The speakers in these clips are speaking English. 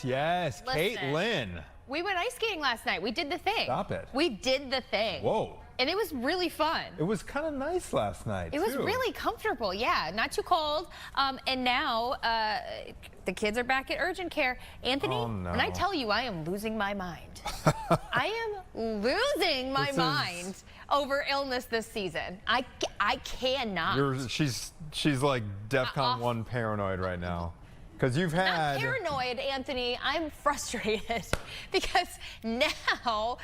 Yes. Listen. Caitlin. We went ice skating last night. We did the thing. Stop it. We did the thing. Whoa. And it was really fun. It was kind of nice last night, It was really comfortable, yeah. Not too cold. And now the kids are back at urgent care. Anthony, when I tell you I am losing my mind. I am losing my mind over illness this season. I cannot. She's like DEFCON 1 paranoid right now. Because you've had... Not paranoid, Anthony. I'm frustrated because now,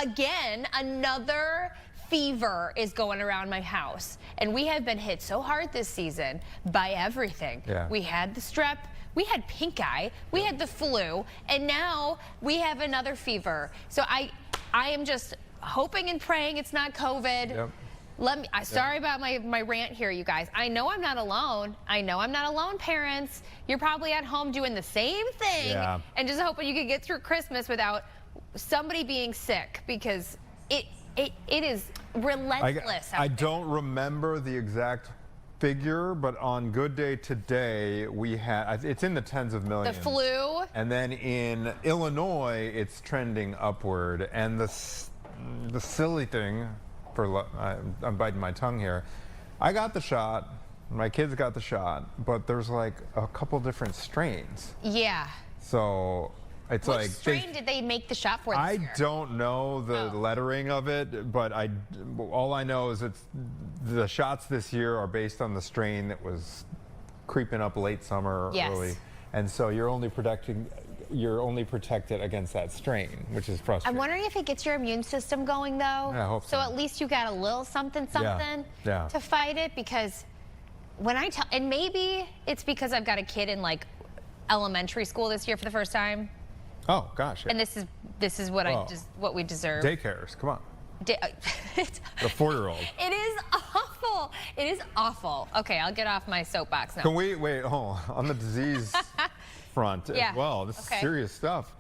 again, another fever is going around my house. And we have been hit so hard this season by everything. Yeah. We had the strep, we had pink eye, we had the flu, and now we have another fever. So I am just hoping and praying it's not COVID. Yep. Sorry about my rant here, you guys. I know I'm not alone. I know I'm not alone, parents. You're probably at home doing the same thing and just hoping you can get through Christmas without somebody being sick, because it is relentless. I don't remember the exact figure, but on Good Day today, we had, it's in the tens of millions. The flu. And then in Illinois, it's trending upward. And the silly thing, I'm biting my tongue here. I got the shot. My kids got the shot, but there's like a couple different strains. Yeah. So it's Which like strain did they make the shot for this year? I don't know the lettering of it, but all I know is the shots this year are based on the strain that was creeping up late summer, early, and so you're only protected against that strain, which is frustrating. I'm wondering if it gets your immune system going, though. Yeah, I hope so. So at least you got a little something to fight it, because when I tell, and maybe it's because I've got a kid in like elementary school this year for the first time. Oh gosh. Yeah. And this is what what we deserve. Daycares, come on. The 4-year-old. It is awful. It is awful. Okay, I'll get off my soapbox now. Can we wait? Hold on the disease front as well. This is serious stuff.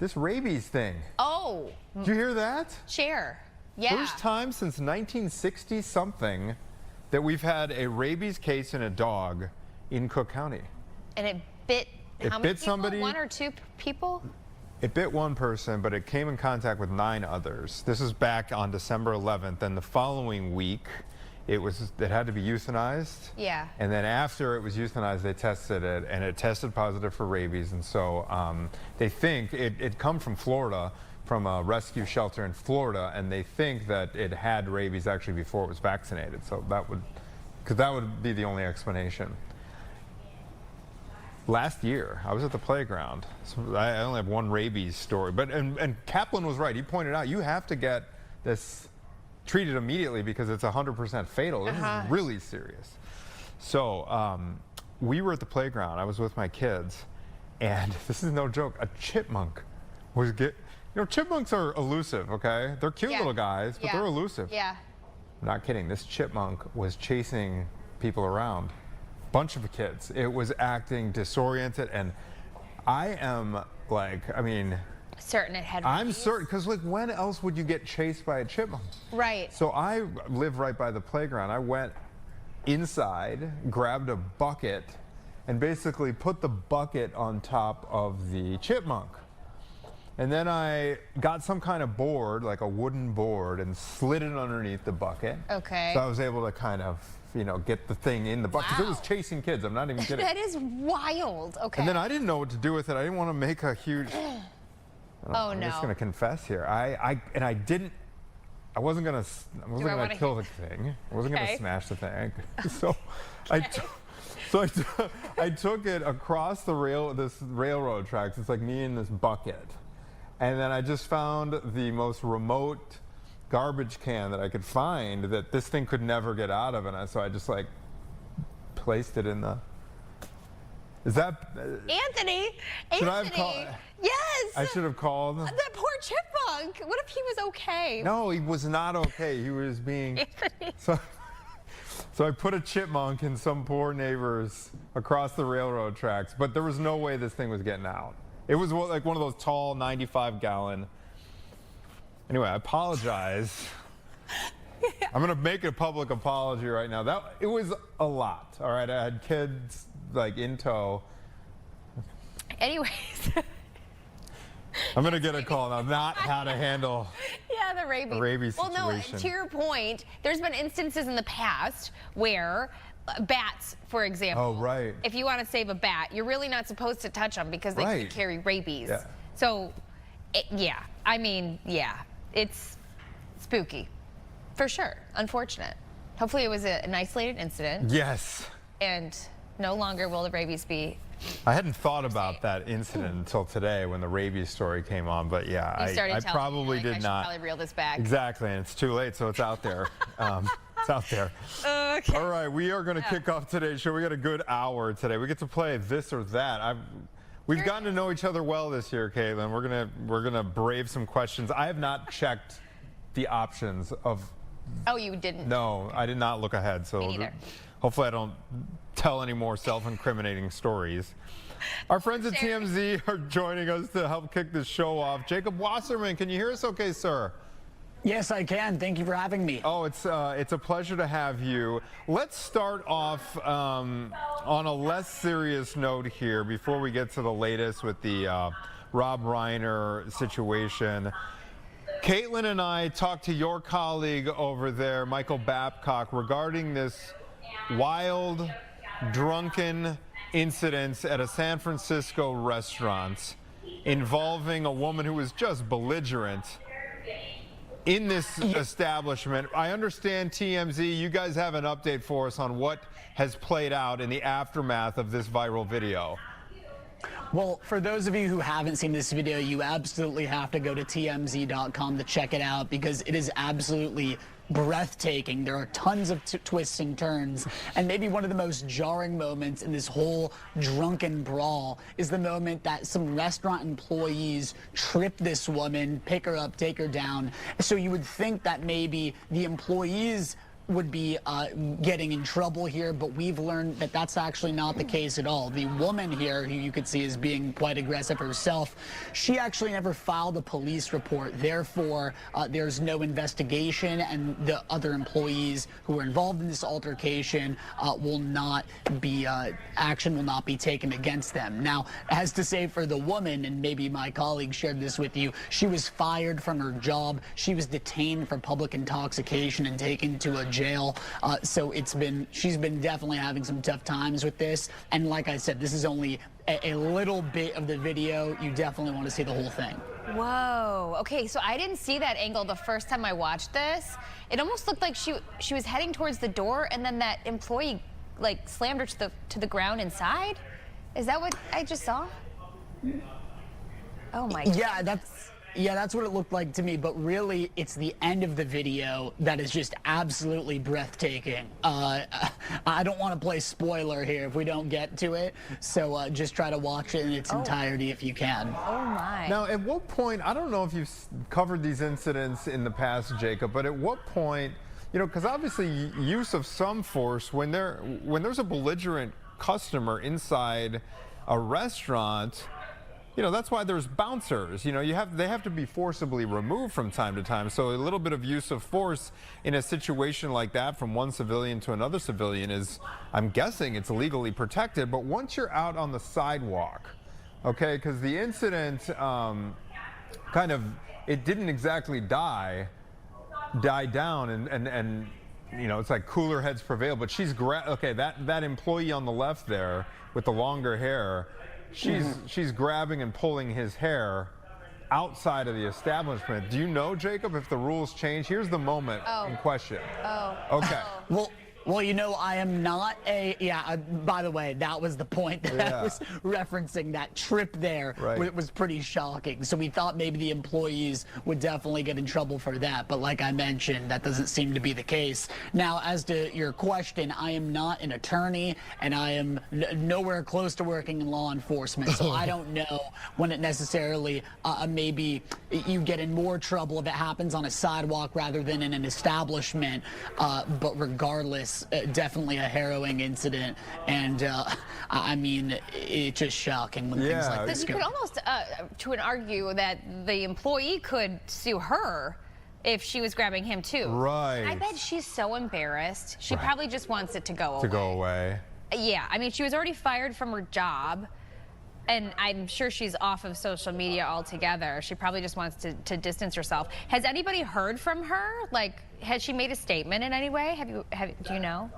This rabies thing. Oh. Did you hear that? Share. Yeah. First time since 1960 something that we've had a rabies case in a dog in Cook County. And it bit. How many people? Somebody. 1 or 2 people? It bit one person, but it came in contact with 9 others. This is back on December 11th, and the following week, it had to be euthanized. Yeah. And then after it was euthanized, they tested it, and it tested positive for rabies. And so they think it come from Florida, from a rescue shelter in Florida, and they think that it had rabies actually before it was vaccinated. So that would be the only explanation. Last year, I was at the playground. So I only have one rabies story, but and Kaplan was right. He pointed out you have to get this treated immediately because it's 100% fatal. This is really serious. So we were at the playground. I was with my kids, and this is no joke. A chipmunk was chipmunks are elusive. Okay, they're cute little guys, but they're elusive. Yeah. I'm not kidding. This chipmunk was chasing people around. Bunch of kids. It was acting disoriented, and I am like, certain it had I'm certain, because like, when else would you get chased by a chipmunk? Right. So I live right by the playground. I went inside, grabbed a bucket, and basically put the bucket on top of the chipmunk. And then I got some kind of board, like a wooden board, and slid it underneath the bucket. Okay. So I was able to kind of, get the thing in the bucket. 'Cause it was chasing kids. I'm not even kidding. That is wild. Okay. And then I didn't know what to do with it. I didn't want to make a huge... I'm just going to confess here. I wasn't going to kill the thing. I wasn't going to smash the thing. So I took it across this railroad tracks. It's like me in this bucket. And then I just found the most remote garbage can that I could find that this thing could never get out of, and so I just like placed it in the. Is that Anthony? Should I have called? Yes. I should have called. That poor chipmunk. What if he was okay? No, he was not okay. He was being. Anthony. So I put a chipmunk in some poor neighbors across the railroad tracks, but there was no way this thing was getting out. It was like one of those tall 95-gallon. Anyway, I apologize. I'm going to make a public apology right now. It was a lot, all right? I had kids like in tow. Anyways. I'm going to get a call now, not how to handle the rabies situation. Well, no, to your point, there's been instances in the past where bats, for example. Oh, right. If you want to save a bat, you're really not supposed to touch them because they can carry rabies. Yeah. So, I mean, it's spooky. For sure. Unfortunate. Hopefully it was an isolated incident. Yes. And no longer will the rabies be. I hadn't thought about that incident until today when the rabies story came on, but yeah, I probably did not. I should probably reel this back. Exactly, and it's too late, so it's out there. It's out there. Okay. All right, we are going to kick off today's show. We got a good hour today. We get to play this or that. We've gotten to know each other well this year, Caitlin. We're gonna brave some questions. I have not checked the options of. Oh, you didn't? No, I did not look ahead. So Me neither. Hopefully I don't tell any more self-incriminating stories. Our friends at TMZ are joining us to help kick this show off. Jacob Wasserman, can you hear us okay, sir? Yes, I can. Thank you for having me. Oh, it's a pleasure to have you. Let's start off on a less serious note here before we get to the latest with the Rob Reiner situation. Caitlin and I talked to your colleague over there, Michael Babcock, regarding this wild, drunken incident at a San Francisco restaurant involving a woman who was just belligerent in this establishment. I understand, TMZ, you guys have an update for us on what has played out in the aftermath of this viral video. Well, for those of you who haven't seen this video, you absolutely have to go to TMZ.com to check it out because it is absolutely breathtaking. There are tons of twists and turns, and maybe one of the most jarring moments in this whole drunken brawl is the moment that some restaurant employees trip this woman, pick her up, take her down. So you would think that maybe the employees would be getting in trouble here, but we've learned that that's actually not the case at all. The woman here, who you could see is being quite aggressive herself, she actually never filed a police report. Therefore, there's no investigation, and the other employees who were involved in this altercation will not be, action will not be taken against them. Now, as to say for the woman, and maybe my colleague shared this with you, she was fired from her job. She was detained for public intoxication and taken to a jail. So she's been definitely having some tough times with this. And like I said, this is only a little bit of the video. You definitely want to see the whole thing. Whoa. Okay, so I didn't see that angle the first time I watched this. It almost looked like she was heading towards the door, and then that employee like slammed her to the ground inside. Is that what I just saw? Oh my God. Yeah, that's what it looked like to me, but really it's the end of the video that is just absolutely breathtaking. I don't want to play spoiler here if we don't get to it, so just try to watch it in its entirety if you can. Oh my. Now, at what point, I don't know if you've covered these incidents in the past, Jacob, but at what point, you know, because obviously use of some force when there's a belligerent customer inside a restaurant, you know, that's why there's bouncers. You know, they have to be forcibly removed from time to time. So a little bit of use of force in a situation like that from one civilian to another civilian is, I'm guessing it's legally protected. But once you're out on the sidewalk, okay, because the incident it didn't exactly die down and you know, it's like cooler heads prevail. But she's that employee on the left there with the longer hair, she's grabbing and pulling his hair outside of the establishment. Do you know, Jacob, if the rules change? Here's the moment in question. Okay. Well, you know, I am not by the way, that was the point that I was referencing. That trip there was pretty shocking. So we thought maybe the employees would definitely get in trouble for that. But like I mentioned, that doesn't seem to be the case. Now, as to your question, I am not an attorney, and I am nowhere close to working in law enforcement. So I don't know when it necessarily, maybe you get in more trouble if it happens on a sidewalk rather than in an establishment. But regardless, definitely a harrowing incident, and I mean, it's just shocking when things like this go. You could almost to argue that the employee could sue her if she was grabbing him too. Right. I bet she's so embarrassed. She probably just wants it to go away. To go away. Yeah, I mean, she was already fired from her job. and I'm sure she's off of social media altogether. She probably just wants to distance herself. Has anybody heard from her? Like, has she made a statement in any way? Do you know?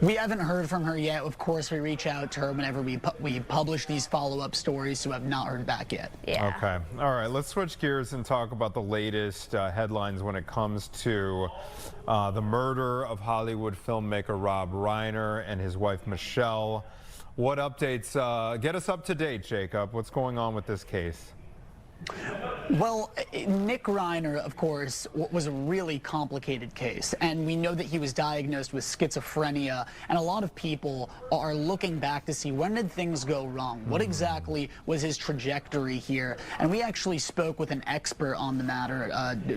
We haven't heard from her yet. Of course, we reach out to her whenever we publish these follow-up stories, so have not heard back yet. Yeah. Okay. All right. Let's switch gears and talk about the latest headlines when it comes to the murder of Hollywood filmmaker Rob Reiner and his wife Michelle. What updates? Get us up to date, Jacob. What's going on with this case? Well, Nick Reiner, of course, was a really complicated case, and we know that he was diagnosed with schizophrenia, and a lot of people are looking back to see when did things go wrong? What exactly was his trajectory here? And we actually spoke with an expert on the matter.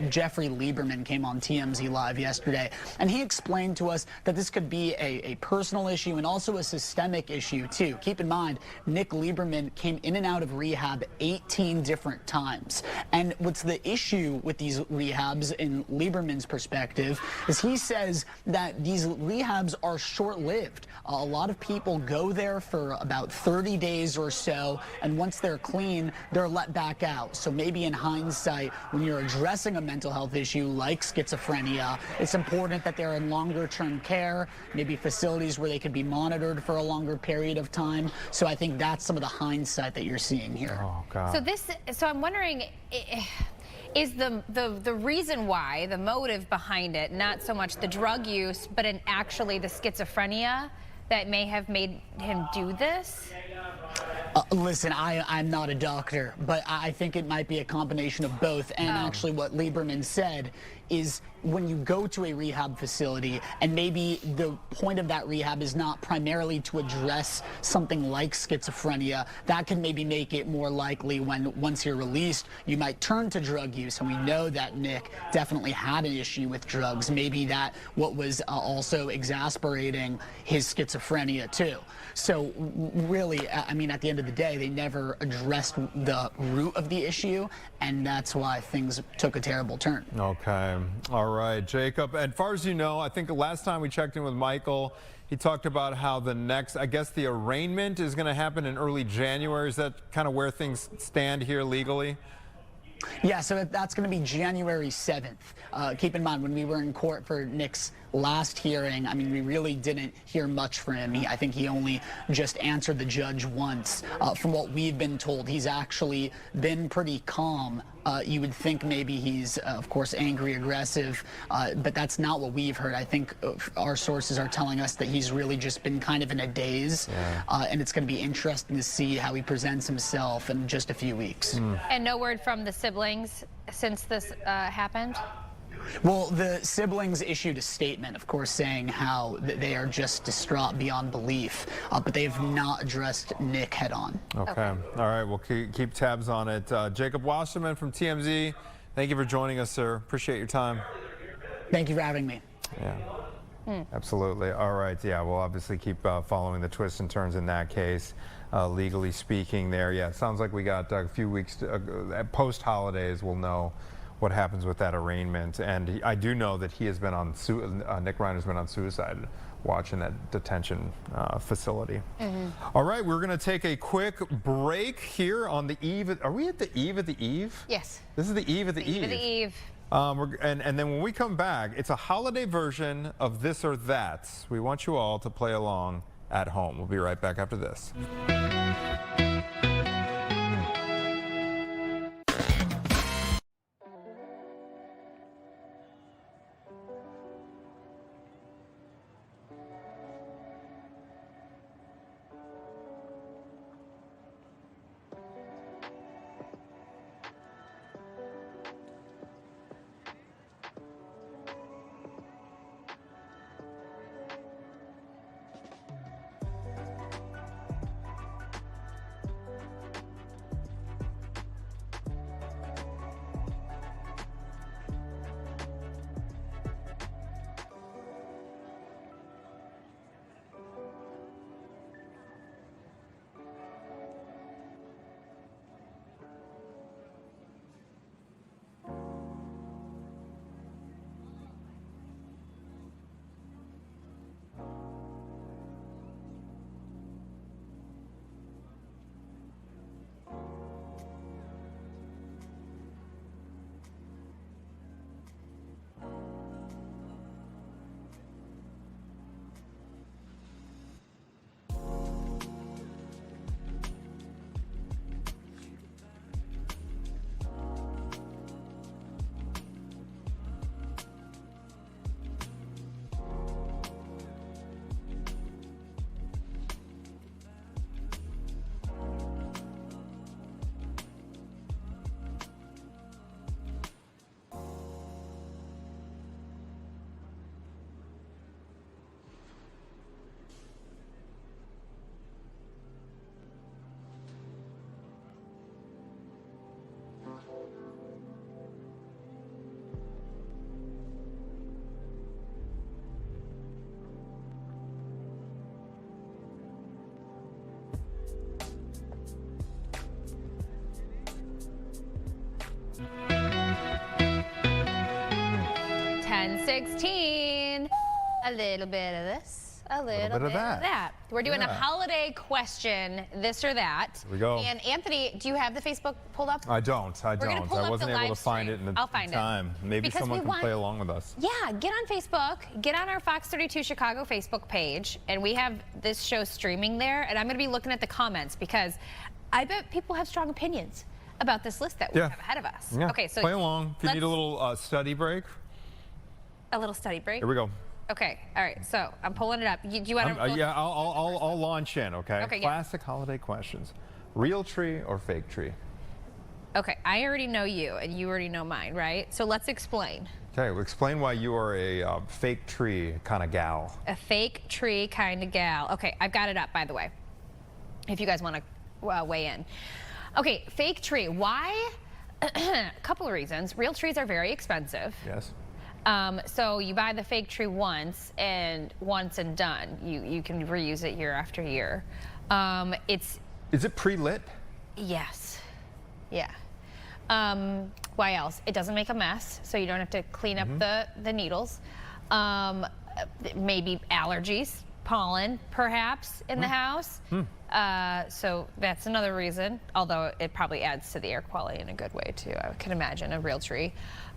Jeffrey Lieberman came on TMZ Live yesterday, and he explained to us that this could be a personal issue and also a systemic issue, too. Keep in mind, Nick Lieberman came in and out of rehab 18 different times. And what's the issue with these rehabs, in Lieberman's perspective, is he says that these rehabs are short-lived. A lot of people go there for about 30 days or so, and once they're clean, they're let back out. So maybe in hindsight, when you're addressing a mental health issue like schizophrenia, it's important that they're in longer-term care, maybe facilities where they could be monitored for a longer period of time. So I think that's some of the hindsight that you're seeing here. Oh, God. So I'm wondering, is the reason why, the motive behind it, not so much the drug use, but actually the schizophrenia that may have made him do this? Listen, I'm not a doctor, but I think it might be a combination of both. And actually what Lieberman said is when you go to a rehab facility, and maybe the point of that rehab is not primarily to address something like schizophrenia, that can maybe make it more likely once you're released, you might turn to drug use. And we know that Nick definitely had an issue with drugs. Maybe that what was also exasperating his schizophrenia too. So really, I mean, at the end of the day, they never addressed the root of the issue, and that's why things took a terrible turn. Okay. All right, Jacob. As far as you know, I think the last time we checked in with Michael, he talked about how the next, I guess the arraignment is going to happen in early January. Is that kind of where things stand here legally? Yeah, so that's going to be January 7th. Keep in mind, when we were in court for Nick's last hearing, I mean, we really didn't hear much from him. I think he only just answered the judge once. From what we've been told, he's actually been pretty calm. You would think maybe he's, of course, angry, aggressive, but that's not what we've heard. I think our sources are telling us that he's really just been kind of in a daze, and it's going to be interesting to see how he presents himself in just a few weeks. And no word from the siblings since this happened? Well, the siblings issued a statement, of course, saying how they are just distraught beyond belief, but they have not addressed Nick head on. Okay. All right. We'll keep tabs on it. Jacob Wasserman from TMZ, thank you for joining us, sir. Appreciate your time. Thank you for having me. Yeah. Absolutely. All right. Yeah, we'll obviously keep following the twists and turns in that case, legally speaking there. Yeah, it sounds like we got a few weeks post-holidays. We'll know what happens with that arraignment. And I do know that he has been on, Nick Reiner's been on suicide watch in that detention facility. All right, we're going to take a quick break here on the eve. Are we at the eve of the eve? Yes. This is the eve of the eve. Eve of the eve. And then when we come back, it's a holiday version of This or That. We want you all to play along at home. We'll be right back after this. 16. A little bit of this, a little bit of that. We're doing a holiday question, this or that. Here we go. And Anthony, do you have the Facebook pulled up? I don't. I wasn't able to find it in the time. Maybe because someone can play along with us. Yeah, get on Facebook, get on our Fox 32 Chicago Facebook page, and we have this show streaming there, and I'm going to be looking at the comments because I bet people have strong opinions about this list that we have ahead of us. Yeah. Okay, so play along. If you need a little study break. A little study break? Here we go. Okay, all right, so I'm pulling it up. Do you want to? Yeah, I'll launch in, okay? Okay, Classic holiday questions. Real tree or fake tree? Okay, I already know you, and you already know mine, right? So let's explain. Okay, well, explain why you are a fake tree kind of gal. A fake tree kind of gal. Okay, I've got it up, by the way, if you guys want to weigh in. Okay, fake tree. Why? A couple of reasons. Real trees are very expensive. Yes. So you buy the fake tree once and done. You can reuse it year after year. Is it pre-lit? Yes. Yeah. Why else? It doesn't make a mess, so you don't have to clean up the needles. Maybe allergies, pollen, perhaps, in the house. So that's another reason, although it probably adds to the air quality in a good way, too. I can imagine a real tree.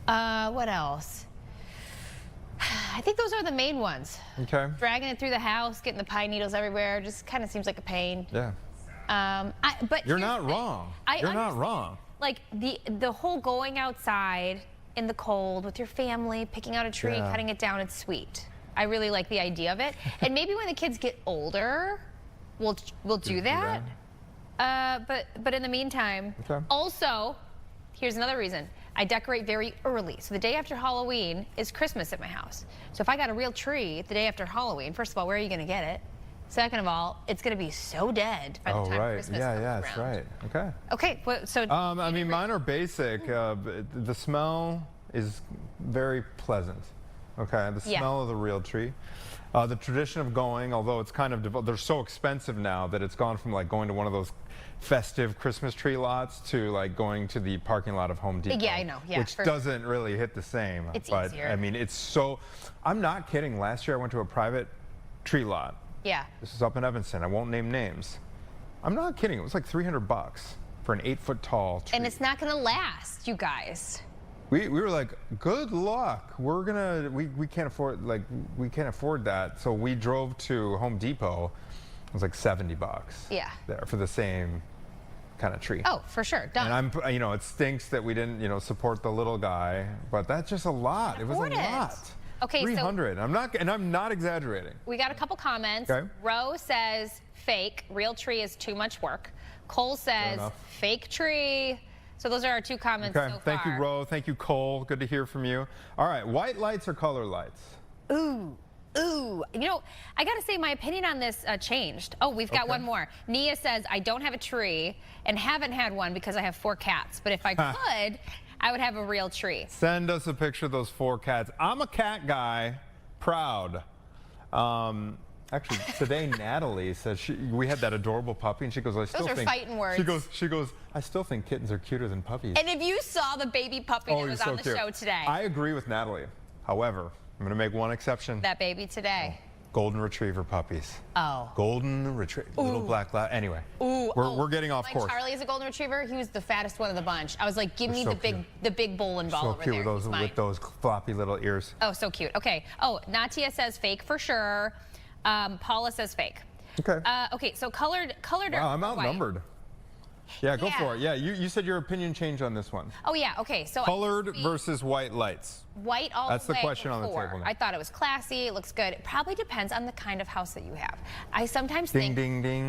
What else? I think those are the main ones. Okay. Dragging it through the house, getting the pine needles everywhere, just kind of seems like a pain. Yeah. But you're not wrong. You're not wrong. Like the whole going outside in the cold with your family, picking out a tree, cutting it down, it's sweet. I really like the idea of it. And maybe when the kids get older, we'll do that. But in the meantime, also, here's another reason. I decorate very early. So the day after Halloween is Christmas at my house. So if I got a real tree the day after Halloween, first of all, where are you going to get it? Second of all, it's going to be so dead by the time Christmas comes around. That's right. Okay. Okay, so... I mean, mine are basic. The smell is very pleasant. Okay, the smell of the real tree. The tradition of going, although it's kind of, they're so expensive now that it's gone from like going to one of those festive Christmas tree lots to like going to the parking lot of Home Depot. Yeah, I know. Yeah, which doesn't really hit the same. It's easier. I mean, it's so, I'm not kidding. Last year I went to a private tree lot. Yeah. This is up in Evanston. I won't name names. I'm not kidding. It was like $300 for an 8-foot tall tree. And it's not going to last, you guys. We were like, good luck. We can't afford, like, we can't afford that. So we drove to Home Depot. It was like $70. Yeah. There for the same kind of tree. Oh, for sure. Done. And it stinks that we didn't, support the little guy, but that's just a lot. It was a lot. Okay, 300. So I'm not exaggerating. We got a couple comments. Okay. Roe says fake. Real tree is too much work. Cole says fake tree. So those are our two comments so far. Thank you, Ro. Thank you, Cole. Good to hear from you. All right, white lights or color lights? Ooh. I got to say my opinion on this changed. Oh, we've got one more. Nia says, I don't have a tree and haven't had one because I have 4 cats. But if I could, I would have a real tree. Send us a picture of those 4 cats. I'm a cat guy, proud. Actually, today Natalie says we had that adorable puppy, and she goes, I still think. Those are fighting words. She goes, I still think kittens are cuter than puppies. And if you saw the baby puppy that was on the show today. I agree with Natalie. However, I'm going to make one exception. That baby today. Golden Retriever puppies. Oh. Golden Retriever. Little black lab. Anyway. Ooh. We're getting off course. Charlie is a Golden Retriever. He was the fattest one of the bunch. I was like, give me the big bowl and ball over there. So cute with those floppy little ears. Oh, so cute. Okay. Oh, Natia says fake for sure. Paula says fake. Okay. Okay, so colored wow, I'm outnumbered. White. Yeah, go for it. Yeah, you said your opinion changed on this one. Oh, yeah, okay. So colored versus white lights. White all the way. That's the question on the table now. I thought it was classy, it looks good. It probably depends on the kind of house that you have. I sometimes think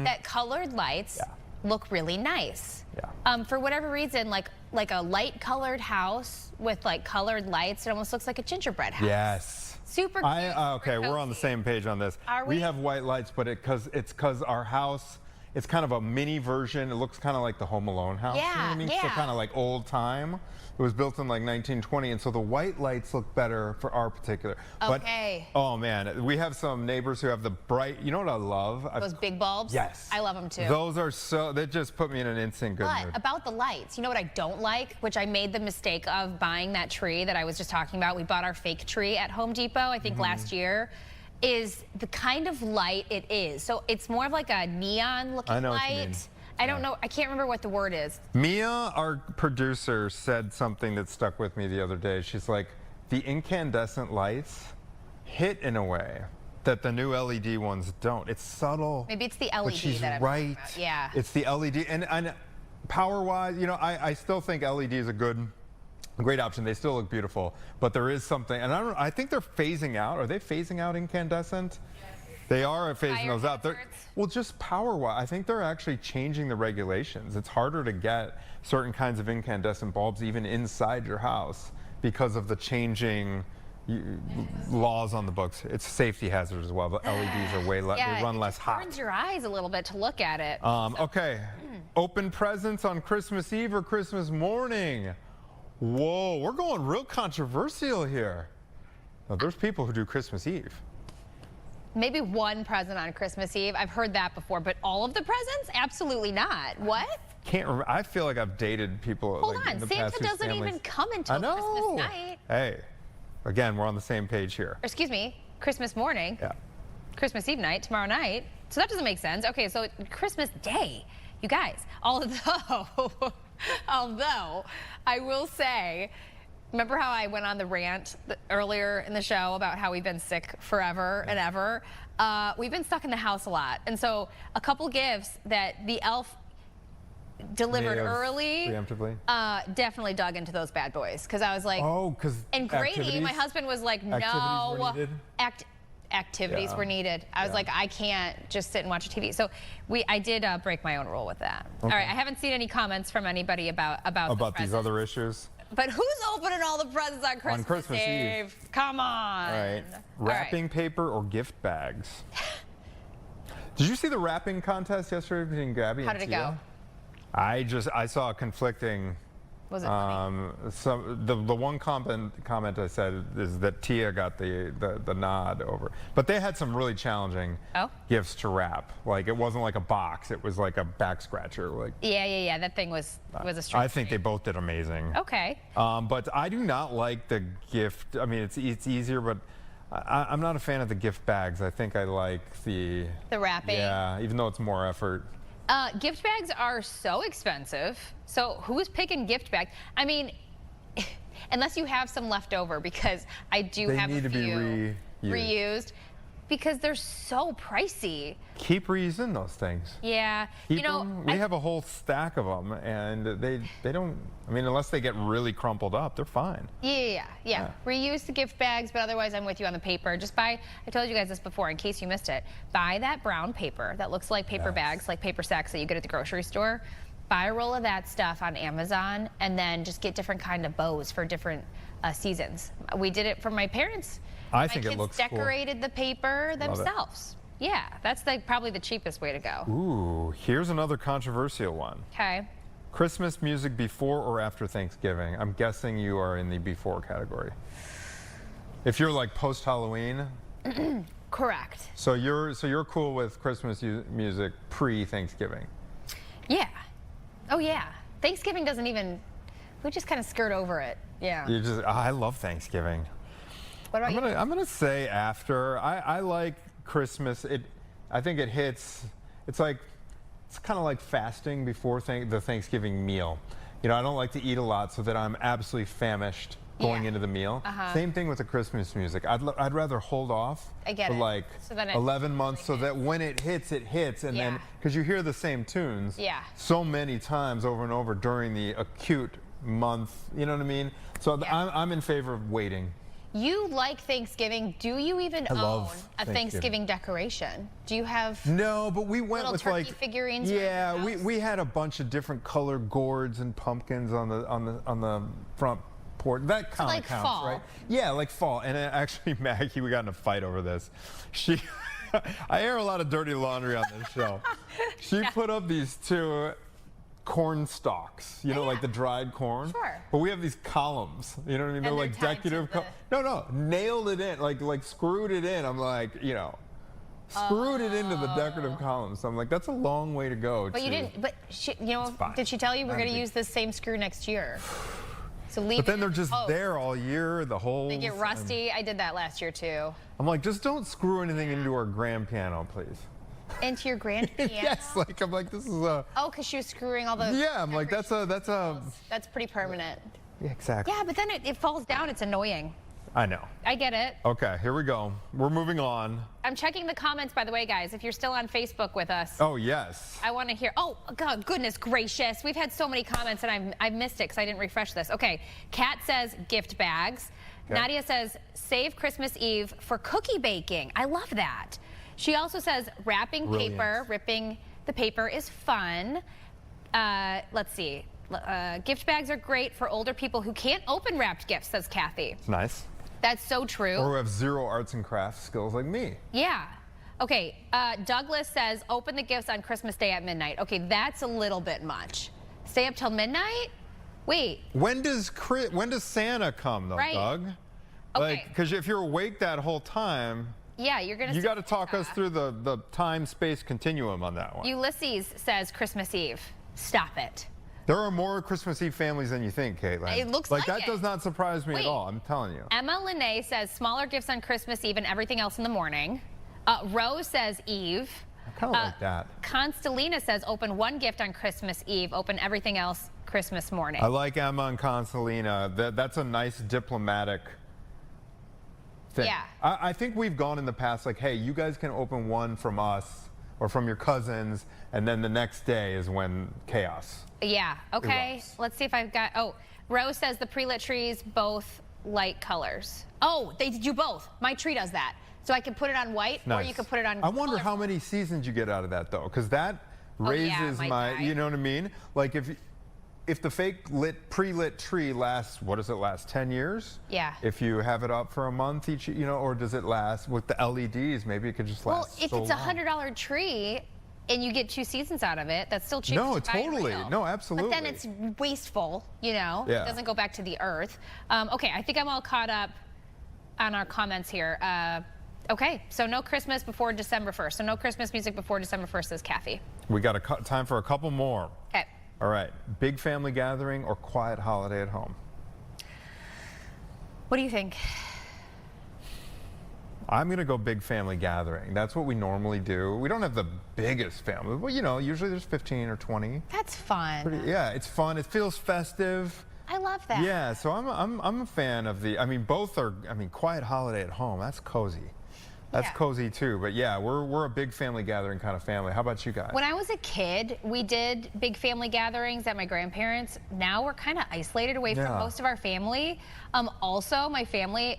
that colored lights look really nice. Yeah. For whatever reason, like a light colored house with like colored lights, it almost looks like a gingerbread house. Yes. Super cute. Okay, we're on the same page on this. Are we? We have white lights, but it's because our house it's kind of a mini version. It looks kind of like the Home Alone house. You know what I mean? So kind of like old time. It was built in like 1920, and so the white lights look better for our particular. Okay. But, oh man, we have some neighbors who have the bright, you know what I love? Those big bulbs? Yes. I love them too. Those are so, they just put me in an instant good mood. But about the lights, you know what I don't like, which I made the mistake of buying that tree that I was just talking about. We bought our fake tree at Home Depot, I think last year, is the kind of light it is. So it's more of like a neon looking I know what you light. mean. I don't know, I can't remember what the word is. Mia, our producer, said something that stuck with me the other day. She's like, the incandescent lights hit in a way that the new LED ones don't. It's subtle. Maybe it's the LED but she's that I'm right. talking about. Yeah. It's the LED. And power-wise, you know, I still think LED is a great option. They still look beautiful. But there is something, and I think they're phasing out. Are they phasing out incandescent? They are phasing those out. Well, just power-wise, I think they're actually changing the regulations. It's harder to get certain kinds of incandescent bulbs even inside your house because of the changing laws on the books. It's a safety hazard as well. The LEDs are way less, they run less hot. It burns your eyes a little bit to look at it. Okay, open presents on Christmas Eve or Christmas morning. Whoa, we're going real controversial here. Now, there's people who do Christmas Eve. Maybe one present on Christmas Eve. I've heard that before, but all of the presents? Absolutely not. What? Can't remember. I feel like I've dated people. Hold like, on, in the Santa past whose doesn't families... even come until I know. Christmas night. Hey, again, we're on the same page here. Or, excuse me, Christmas morning. Yeah. Christmas Eve night, tomorrow night. So that doesn't make sense. Okay, so Christmas Day, you guys, although I will say, remember how I went on the rant earlier in the show about how we've been sick forever and ever? We've been stuck in the house a lot. And so a couple gifts that the elf delivered early preemptively? Definitely dug into those bad boys. Because I was like, oh, because and Grady, my husband, was like, no. Activities were needed. I was like, I can't just sit and watch TV. So I did break my own rule with that. Okay. All right, I haven't seen any comments from anybody about these other issues. But who's opening all the presents on Christmas Eve? Come on. All right. Wrapping paper or gift bags? Did you see the wrapping contest yesterday between Gabby and Tia? How did it go? I saw a conflicting. Was it funny? So the one comment I said is that Tia got the nod over, but they had some really challenging gifts to wrap. Like it wasn't like a box; it was like a back scratcher. Like yeah. That thing was a strong. I think they both did amazing. Okay. But I do not like the gift. I mean, it's easier, but I'm not a fan of the gift bags. I think I like the wrapping. Yeah, even though it's more effort. Gift bags are so expensive. So who's picking gift bags? I mean, unless you have some left over, because I do have a few to be reused, because they're so pricey. Keep reusing those things. Yeah. We have a whole stack of them, and they don't, I mean, unless they get really crumpled up, they're fine. Yeah. Reuse the gift bags, but otherwise I'm with you on the paper. Just buy, I told you guys this before in case you missed it, buy that brown paper that looks like paper bags, like paper sacks that you get at the grocery store. Buy a roll of that stuff on Amazon, and then just get different kind of bows for different seasons. We did it for my parents. I think it looks cool. My kids decorated the paper themselves. Yeah, that's probably the cheapest way to go. Ooh, here's another controversial one. Okay. Christmas music before or after Thanksgiving? I'm guessing you are in the before category. If you're like post-Halloween? Correct. So you're cool with Christmas music pre-Thanksgiving? Yeah. Oh yeah. Thanksgiving doesn't even, we just kind of skirt over it. Yeah. I love Thanksgiving. What about you? I'm gonna say after. I like Christmas. I think it hits. It's kind of like fasting before the Thanksgiving meal. You know, I don't like to eat a lot so that I'm absolutely famished going into the meal. Same thing with the Christmas music. I'd rather hold off for like 11 months so that when it hits, and then because you hear the same tunes so many times over and over during the acute month. You know what I mean? So I'm in favor of waiting. You like Thanksgiving. Do you even own a Thanksgiving decoration? Do you have but we went with turkey figurines? Yeah, we had a bunch of different colored gourds and pumpkins on the front porch. That kind of counts, fall. Right? Yeah, like fall. And actually, Maggie, we got in a fight over this. I air a lot of dirty laundry on this show. She put up these 2 corn stalks, you know, like the dried corn. Sure. But we have these columns, you know what I mean? They're like decorative. No, nailed it in, like screwed it in. I'm like, you know, screwed it into the decorative columns. So I'm like, that's a long way to go. But you didn't. But she, you know, did she tell you we're going to use this same screw next year? So leave. But then they're just there all year. The whole. They get rusty. I did that last year too. I'm like, just don't screw anything into our grand piano, please. Into your grand piano? Yes, like I'm like, this is a. Oh, because she was screwing all the. Yeah, I'm like, that's pretty permanent. Yeah, exactly. Yeah, but then it falls down. It's annoying. I know. I get it. Okay, here we go. We're moving on. I'm checking the comments, by the way, guys. If you're still on Facebook with us. Oh, yes. I want to hear. Oh, God, goodness gracious. We've had so many comments, and I've missed it because I didn't refresh this. Okay, Kat says gift bags. Okay. Nadia says save Christmas Eve for cookie baking. I love that. She also says wrapping paper, ripping the paper is fun. Let's see. Gift bags are great for older people who can't open wrapped gifts, says Kathy. It's nice. That's so true. Or who have 0 arts and crafts skills like me. Yeah. Okay, Douglas says open the gifts on Christmas Day at midnight. Okay, that's a little bit much. Stay up till midnight? Wait. When does Santa come, though, Doug? Okay. Like, because if you're awake that whole time, yeah, you're gonna. You got to talk us through the time-space continuum on that one. Ulysses says Christmas Eve. Stop it. There are more Christmas Eve families than you think, Caitlin. It looks like that it. does not surprise me at all. I'm telling you. Emma Lene says smaller gifts on Christmas Eve and everything else in the morning. Rose says Eve. I kind of like that. Constelina says open 1 gift on Christmas Eve, open everything else Christmas morning. I like Emma and Constelina. That's a nice diplomatic thing. Yeah. I think we've gone in the past like, hey, you guys can open 1 from us or from your cousins, and then the next day is when chaos. Yeah, okay. Let's see if I've got, Rose says the pre-lit trees, both light colors. Oh, they do both. My tree does that. So I can put it on white, or you can put it on I wonder how many seasons you get out of that, though, because that raises you know what I mean? Like if the fake pre-lit tree lasts, what does it last, 10 years? Yeah. If you have it up for a month each, you know, or does it last with the LEDs? Maybe it could just last Well, if it's a $100 tree and you get 2 seasons out of it, that's still cheap. No, totally. No, absolutely. But then it's wasteful, you know? Yeah. It doesn't go back to the earth. Okay, I think I'm all caught up on our comments here. Okay, so no Christmas before December 1st. So no Christmas music before December 1st, says Kathy. We got time for a couple more. Okay. All right, big family gathering or quiet holiday at home? What do you think? I'm going to go big family gathering. That's what we normally do. We don't have the biggest family. Well, you know, usually there's 15 or 20. That's fun. Yeah, it's fun. It feels festive. I love that. Yeah, so I'm a fan of both are, quiet holiday at home. That's cozy. That's cozy too, but yeah, we're a big family gathering kind of family. How about you guys? When I was a kid, we did big family gatherings at my grandparents'. Now we're kind of isolated away from most of our family. Also, my family,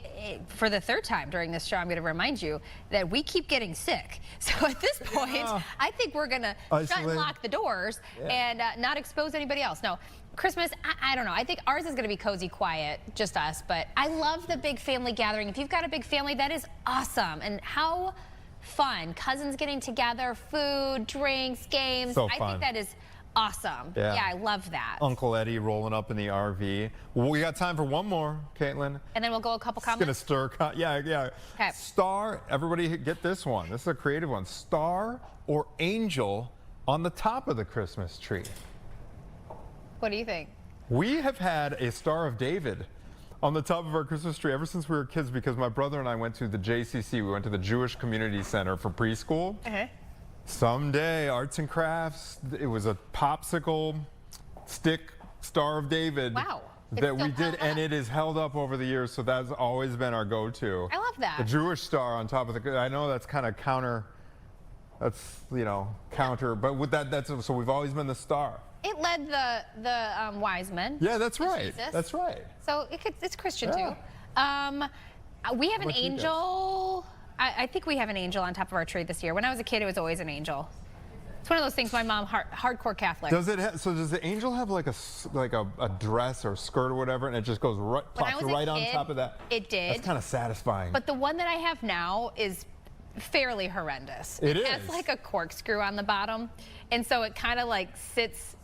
for the 3rd time during this show, I'm going to remind you that we keep getting sick. So at this point, I think we're going to shut and lock the doors and not expose anybody else. No. Christmas, I don't know. I think ours is going to be cozy, quiet, just us. But I love the big family gathering. If you've got a big family, that is awesome. And how fun. Cousins getting together, food, drinks, games. So I fun. think that is awesome. Yeah, I love that. Uncle Eddie rolling up in the RV. Well, we got time for one more, Caitlin. And then we'll go a couple comments. It's going to stir. Yeah. Okay. Star, everybody get this one. This is a creative one. Star or angel on the top of the Christmas tree? What do you think? We have had a Star of David on the top of our Christmas tree ever since we were kids because my brother and I went to the JCC. We went to the Jewish Community Center for preschool. Someday, arts and crafts. It was a popsicle stick Star of David. Wow. That we did, and it is held up over the years, so that's always been our go-to. I love that. The Jewish star on top of the, I know that's kind of counter, counter, but with that, so we've always been the star. It led the wise men. Yeah, that's right. Jesus. That's right. So it's Christian too. We have an angel. I think we have an angel on top of our tree this year. When I was a kid, it was always an angel. It's one of those things. My mom, hardcore Catholic. Does it? Does the angel have like a dress or skirt or whatever, and it just goes plops right on top of that? It did. That's kind of satisfying. But the one that I have now fairly horrendous. It has is. like a corkscrew on the bottom, and so it kind of like sits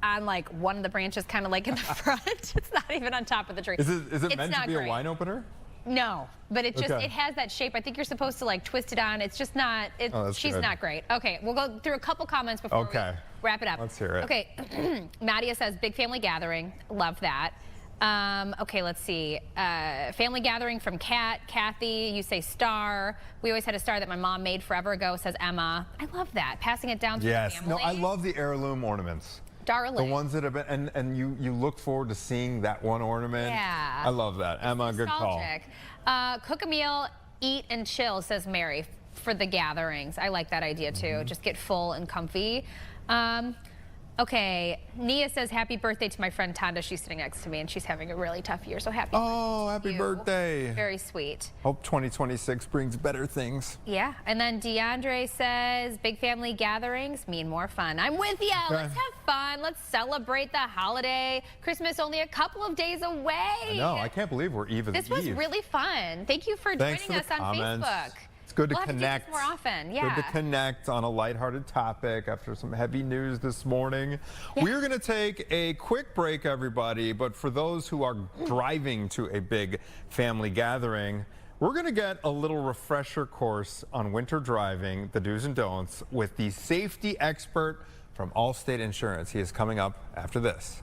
on like one of the branches, kind of like in the front. It's not even on top of the tree. Is it It's meant to not be a great. wine opener? No, but it just Okay. it has that shape. I think you're supposed to like twist it on. It's just not. that's She's good. not great. Okay, we'll go through a couple comments before Okay. we wrap it up. Let's hear it. Okay, Nadia says big family gathering. Love that. Okay, let's see. Family gathering from Kat. Kathy, you say star. We always had a star that my mom made forever ago, says Emma. I love that. Passing it down to the Yes. family. No, I love the heirloom ornaments. Darling. The ones that have been, and you look forward to seeing that one ornament. Yeah. I love that. Emma, good call. Nostalgic. Cook a meal, eat and chill, says Mary, for the gatherings. I like that idea too. Just get full and comfy. Okay, Nia says happy birthday to my friend Tonda. She's sitting next to me and she's having a really tough year, so happy Oh, happy you. birthday. Very sweet. Hope 2026 brings better things. Yeah, and then DeAndre says big family gatherings mean more fun. I'm with you. Okay. Let's have fun. Let's celebrate the holiday. Christmas only a couple of days away. No, I can't believe we're even This was really fun. Thank you for Thanks joining for the us on comments. Facebook. It's good to We'll have connect. To do this more often. Yeah. Good to connect on a lighthearted topic after some heavy news this morning. Yeah. We're going to take a quick break, everybody, but for those who are driving to a big family gathering, we're going to get a little refresher course on winter driving, the do's and don'ts, with the safety expert from Allstate Insurance. He is coming up after this.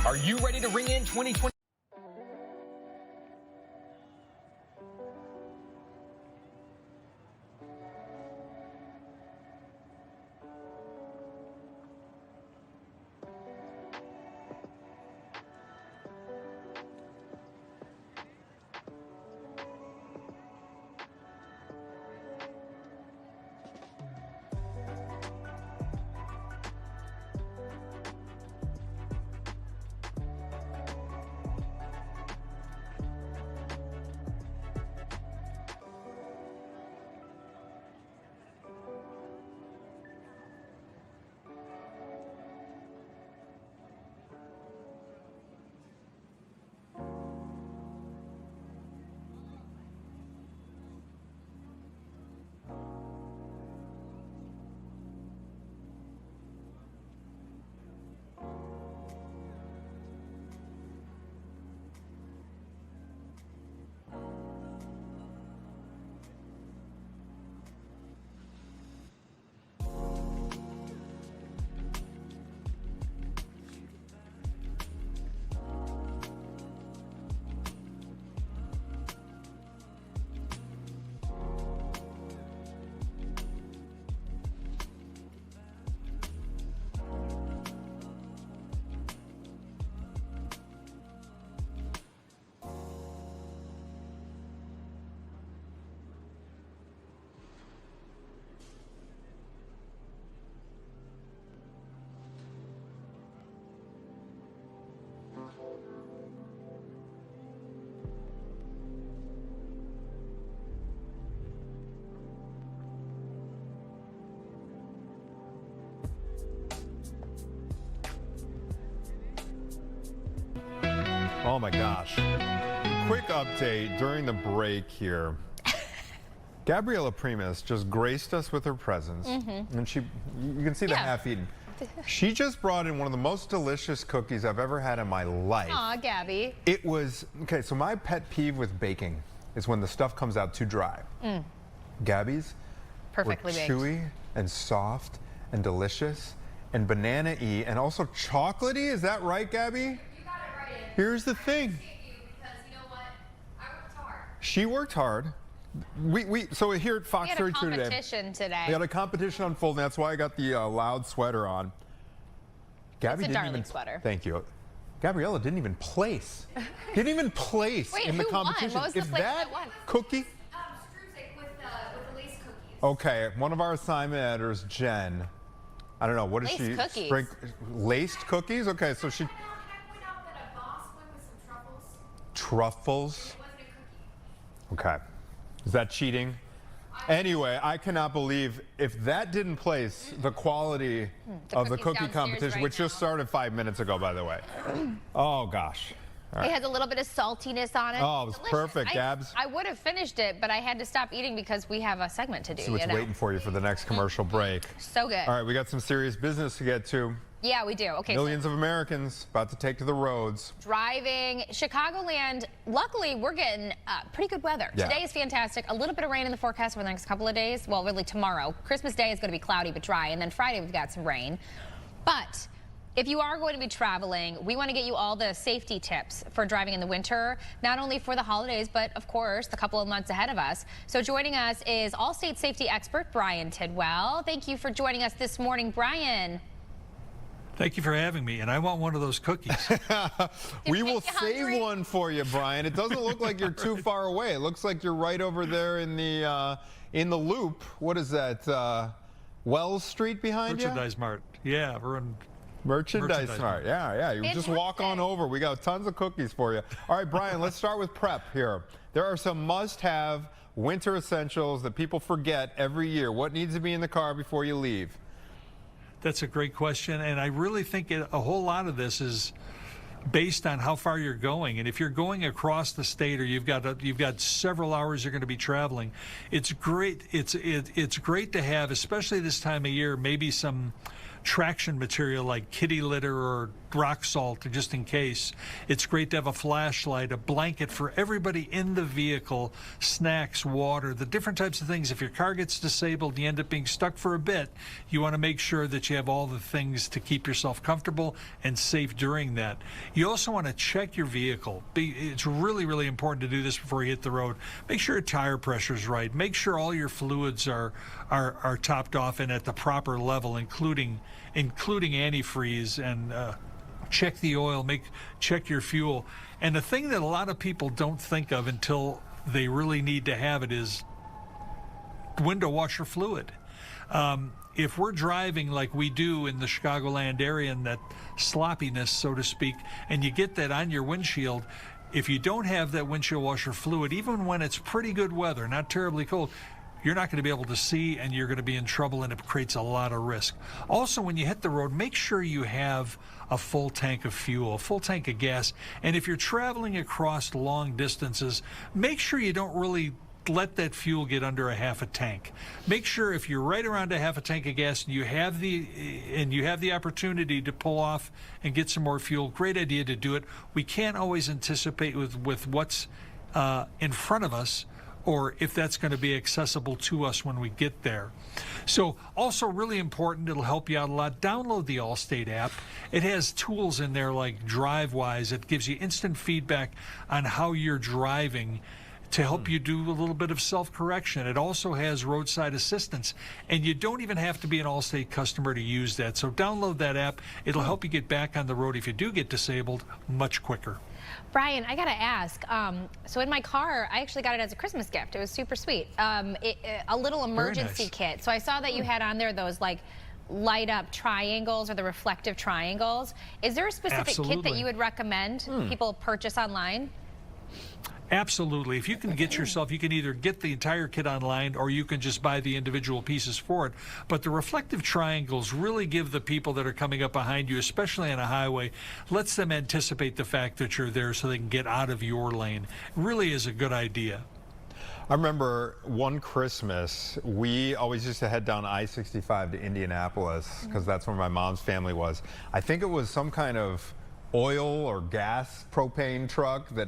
Are you ready to ring in 2020? Oh my gosh. Quick update during the break here. Gabriella Primus just graced us with her presence. And you can see the Yeah. half-eaten. She just brought in one of the most delicious cookies I've ever had in my life. Aw, Gabby. It was, okay, so my pet peeve with baking is when the stuff comes out too dry. Gabby's Perfectly were baked. chewy and soft and delicious and banana-y and also chocolatey. Is that right, Gabby? You got it right. Here's the thing. Because you know what? I worked hard. She worked hard. So here at Fox We had a 32 today, competition today. we had a competition unfolding. That's why I got the loud sweater on. Gabby It's a didn't darling even, sweater. Thank you. Gabriella didn't even place. Didn't even place Wait, in the who won? competition. What was the Is place that that won? cookie? Screwstick with the lace cookies. Okay, one of our assignment editors, Jen. I don't know, what is Laced she? cookies. Laced cookies? Okay, so she. Can I point out that a boss went with some truffles? Truffles? It wasn't a cookie. Okay. Is that cheating? Anyway, I cannot believe if that didn't place the quality The of the cookies cookie downstairs competition, right which just now. started 5 minutes ago, by the way. Oh, gosh. It has a little bit of saltiness on it. Oh, it was Delicious. perfect, Gabs. I would have finished it, but I had to stop eating because we have a segment to do. See what's waiting for you for the next commercial break. So good. All right, we got some serious business to get to. Yeah, we do. Okay. Millions of Americans about to take to the roads. Driving. Chicagoland, luckily, we're getting pretty good weather. Yeah. Today is fantastic. A little bit of rain in the forecast for the next couple of days. Well, really tomorrow. Christmas Day is going to be cloudy but dry, and then Friday we've got some rain. But if you are going to be traveling, we want to get you all the safety tips for driving in the winter, not only for the holidays, but of course, the couple of months ahead of us. So joining us is Allstate safety expert Brian Tidwell. Thank you for joining us this morning, Brian. Thank you for having me, and I want one of those cookies. We will save one for you, Brian. It doesn't look like you're too far away. It looks like you're right over there in the loop. What is that? Wells Street behind you? Merchandise Mart. Yeah, we're in Merchandise Mart. Yeah. You just walk on over. We got tons of cookies for you. All right, Brian, let's start with prep here. There are some must-have winter essentials that people forget every year. What needs to be in the car before you leave? That's a great question, and I really think a whole lot of this is based on how far you're going. And if you're going across the state, or you've got several hours you're going to be traveling, it's great. It's great to have, especially this time of year, maybe some traction material like kitty litter or rock salt, just in case. It's great to have a flashlight, a blanket for everybody in the vehicle, snacks, water, the different types of things. If your car gets disabled and you end up being stuck for a bit, you want to make sure that you have all the things to keep yourself comfortable and safe during that. You also want to check your vehicle. It's really, really important to do this before you hit the road. Make sure your tire pressure is right. Make sure all your fluids are topped off and at the proper level, including antifreeze, and check the oil, check your fuel. And the thing that a lot of people don't think of until they really need to have it is window washer fluid. If we're driving like we do in the Chicagoland area, and that sloppiness, so to speak, and you get that on your windshield, if you don't have that windshield washer fluid, even when it's pretty good weather, not terribly cold, you're not going to be able to see, and you're going to be in trouble, and it creates a lot of risk. Also, when you hit the road, make sure you have a full tank of fuel, a full tank of gas. And if you're traveling across long distances, make sure you don't really let that fuel get under a half a tank. Make sure if you're right around a half a tank of gas and you have the opportunity to pull off and get some more fuel, great idea to do it. We can't always anticipate with what's in front of us, or if that's going to be accessible to us when we get there. So also really important, it'll help you out a lot, download the Allstate app. It has tools in there like DriveWise. It gives you instant feedback on how you're driving to help you do a little bit of self-correction. It also has roadside assistance, and you don't even have to be an Allstate customer to use that. So download that app. It'll help you get back on the road if you do get disabled much quicker. Brian, I gotta ask, so in my car, I actually got it as a Christmas gift. It was super sweet. A little emergency kit. So I saw that you had on there those like light up triangles or the reflective triangles. Is there a specific kit that you would recommend people purchase online? Absolutely. If you can get yourself, you can either get the entire kit online, or you can just buy the individual pieces for it. But the reflective triangles really give the people that are coming up behind you, especially on a highway, lets them anticipate the fact that you're there so they can get out of your lane. It really is a good idea. I remember one Christmas, we always used to head down I-65 to Indianapolis because that's where my mom's family was. I think it was some kind of oil or gas propane truck that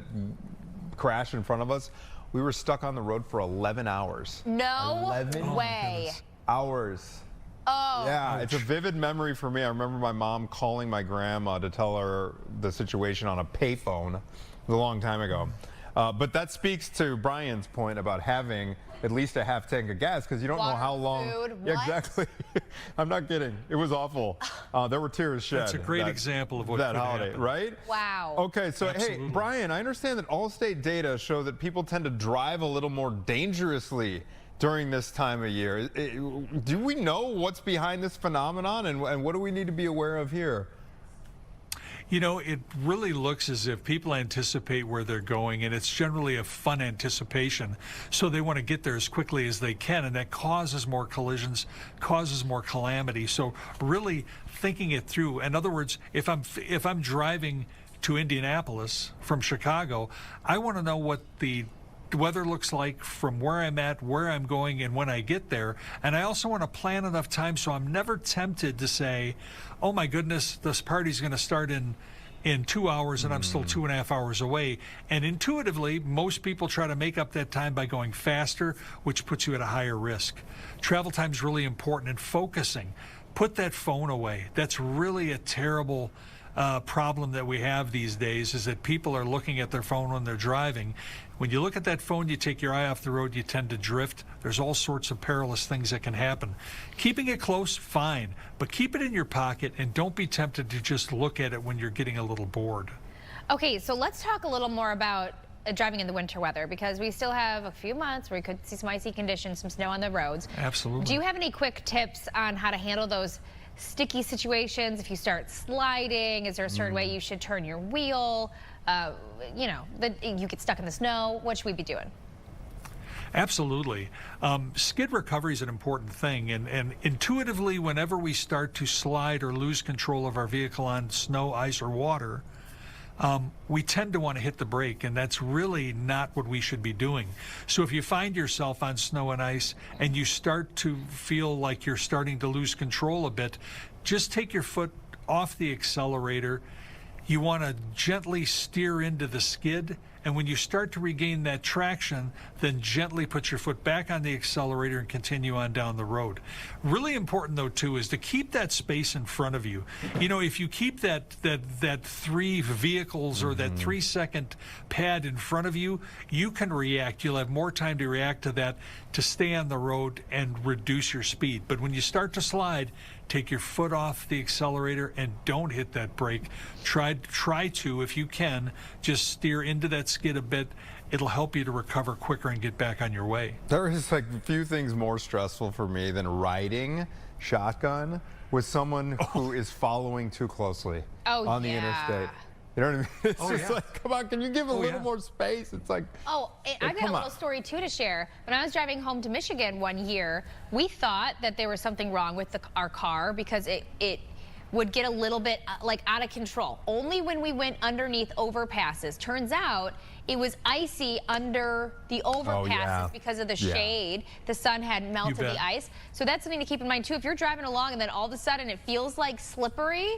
crashed in front of us. We were stuck on the road for 11 hours. No 11 way. Hours. Oh. Yeah, it's a vivid memory for me. I remember my mom calling my grandma to tell her the situation on a payphone. It was a long time ago. But that speaks to Brian's point about having at least a half tank of gas, because you don't know how long. Food, yeah, exactly. I'm not kidding. It was awful. There were tears shed. That's a great example of what that could holiday, happen. right? Wow. Okay, so Absolutely. hey, Brian, I understand that Allstate data show that people tend to drive a little more dangerously during this time of year. Do we know what's behind this phenomenon, and what do we need to be aware of here? You know, it really looks as if people anticipate where they're going, and it's generally a fun anticipation. So they want to get there as quickly as they can, and that causes more collisions, causes more calamity. So really thinking it through. In other words, if I'm driving to Indianapolis from Chicago, I want to know what the weather looks like from where I'm at, where I'm going, and when I get there. And I also want to plan enough time so I'm never tempted to say, oh my goodness, this party's going to start in 2 hours and I'm still 2.5 hours away. And intuitively, most people try to make up that time by going faster, which puts you at a higher risk. Travel time is really important, and focusing. Put that phone away. That's really a terrible problem that we have these days, is that people are looking at their phone when they're driving. When you look at that phone, you take your eye off the road, you tend to drift. There's all sorts of perilous things that can happen. Keeping it close, fine, but keep it in your pocket and don't be tempted to just look at it when you're getting a little bored. Okay, so let's talk a little more about driving in the winter weather, because we still have a few months where we could see some icy conditions, some snow on the roads. Absolutely. Do you have any quick tips on how to handle those sticky situations? If you start sliding, is there a certain way you should turn your wheel? You know, you get stuck in the snow. What should we be doing? Absolutely. Skid recovery is an important thing, and intuitively, whenever we start to slide or lose control of our vehicle on snow, ice, or water, we tend to want to hit the brake, and that's really not what we should be doing. So if you find yourself on snow and ice and you start to feel like you're starting to lose control a bit, just take your foot off the accelerator. You want to gently steer into the skid, and when you start to regain that traction, then gently put your foot back on the accelerator and continue on down the road. Really important, though, too, is to keep that space in front of you. You know, if you keep that 3 vehicles or that 3-second pad in front of you, you can react. You'll have more time to react to that, to stay on the road and reduce your speed. But when you start to slide, take your foot off the accelerator and don't hit that brake. Try to, if you can, just steer into that skid a bit. It'll help you to recover quicker and get back on your way. There is like a few things more stressful for me than riding shotgun with someone who is following too closely on the interstate. You know what I mean? It's just like, come on, can you give a little more space? It's like, I've got a little story too to share. When I was driving home to Michigan one year, we thought that there was something wrong with our car because it would get a little bit like out of control. Only when we went underneath overpasses. Turns out it was icy under the overpasses because of the shade. The sun had melted the ice. So that's something to keep in mind too. If you're driving along and then all of a sudden it feels like slippery,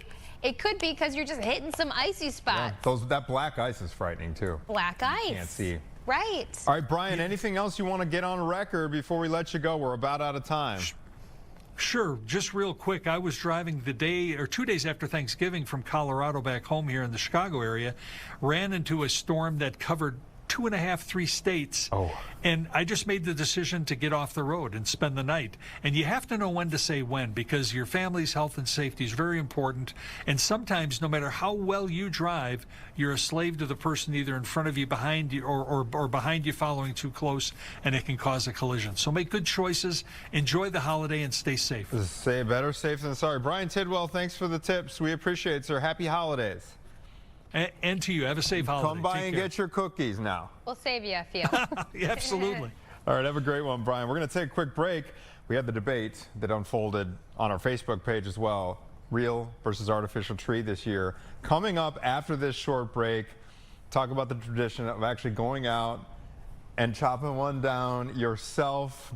it could be because you're just hitting some icy spots. Yeah, that black ice is frightening too. Black ice. You can't see. Right. All right, Brian, anything else you want to get on record before we let you go? We're about out of time. Sure. Just real quick, I was driving the day or 2 days after Thanksgiving from Colorado back home here in the Chicago area, ran into a storm that covered 2.5, 3 states. And I just made the decision to get off the road and spend the night. And you have to know when to say when, because your family's health and safety is very important. And sometimes, no matter how well you drive, you're a slave to the person either in front of you, behind you, or behind you following too close, and it can cause a collision. So make good choices, enjoy the holiday, and stay safe. Say better safe than sorry. Brian Tidwell, thanks for the tips. We appreciate it, sir. Happy holidays. And to you, have a safe holiday. Come by and get your cookies now. We'll save you a few. Absolutely. All right, have a great one, Brian. We're going to take a quick break. We had the debate that unfolded on our Facebook page as well, real versus artificial tree this year. Coming up after this short break, talk about the tradition of actually going out and chopping one down yourself.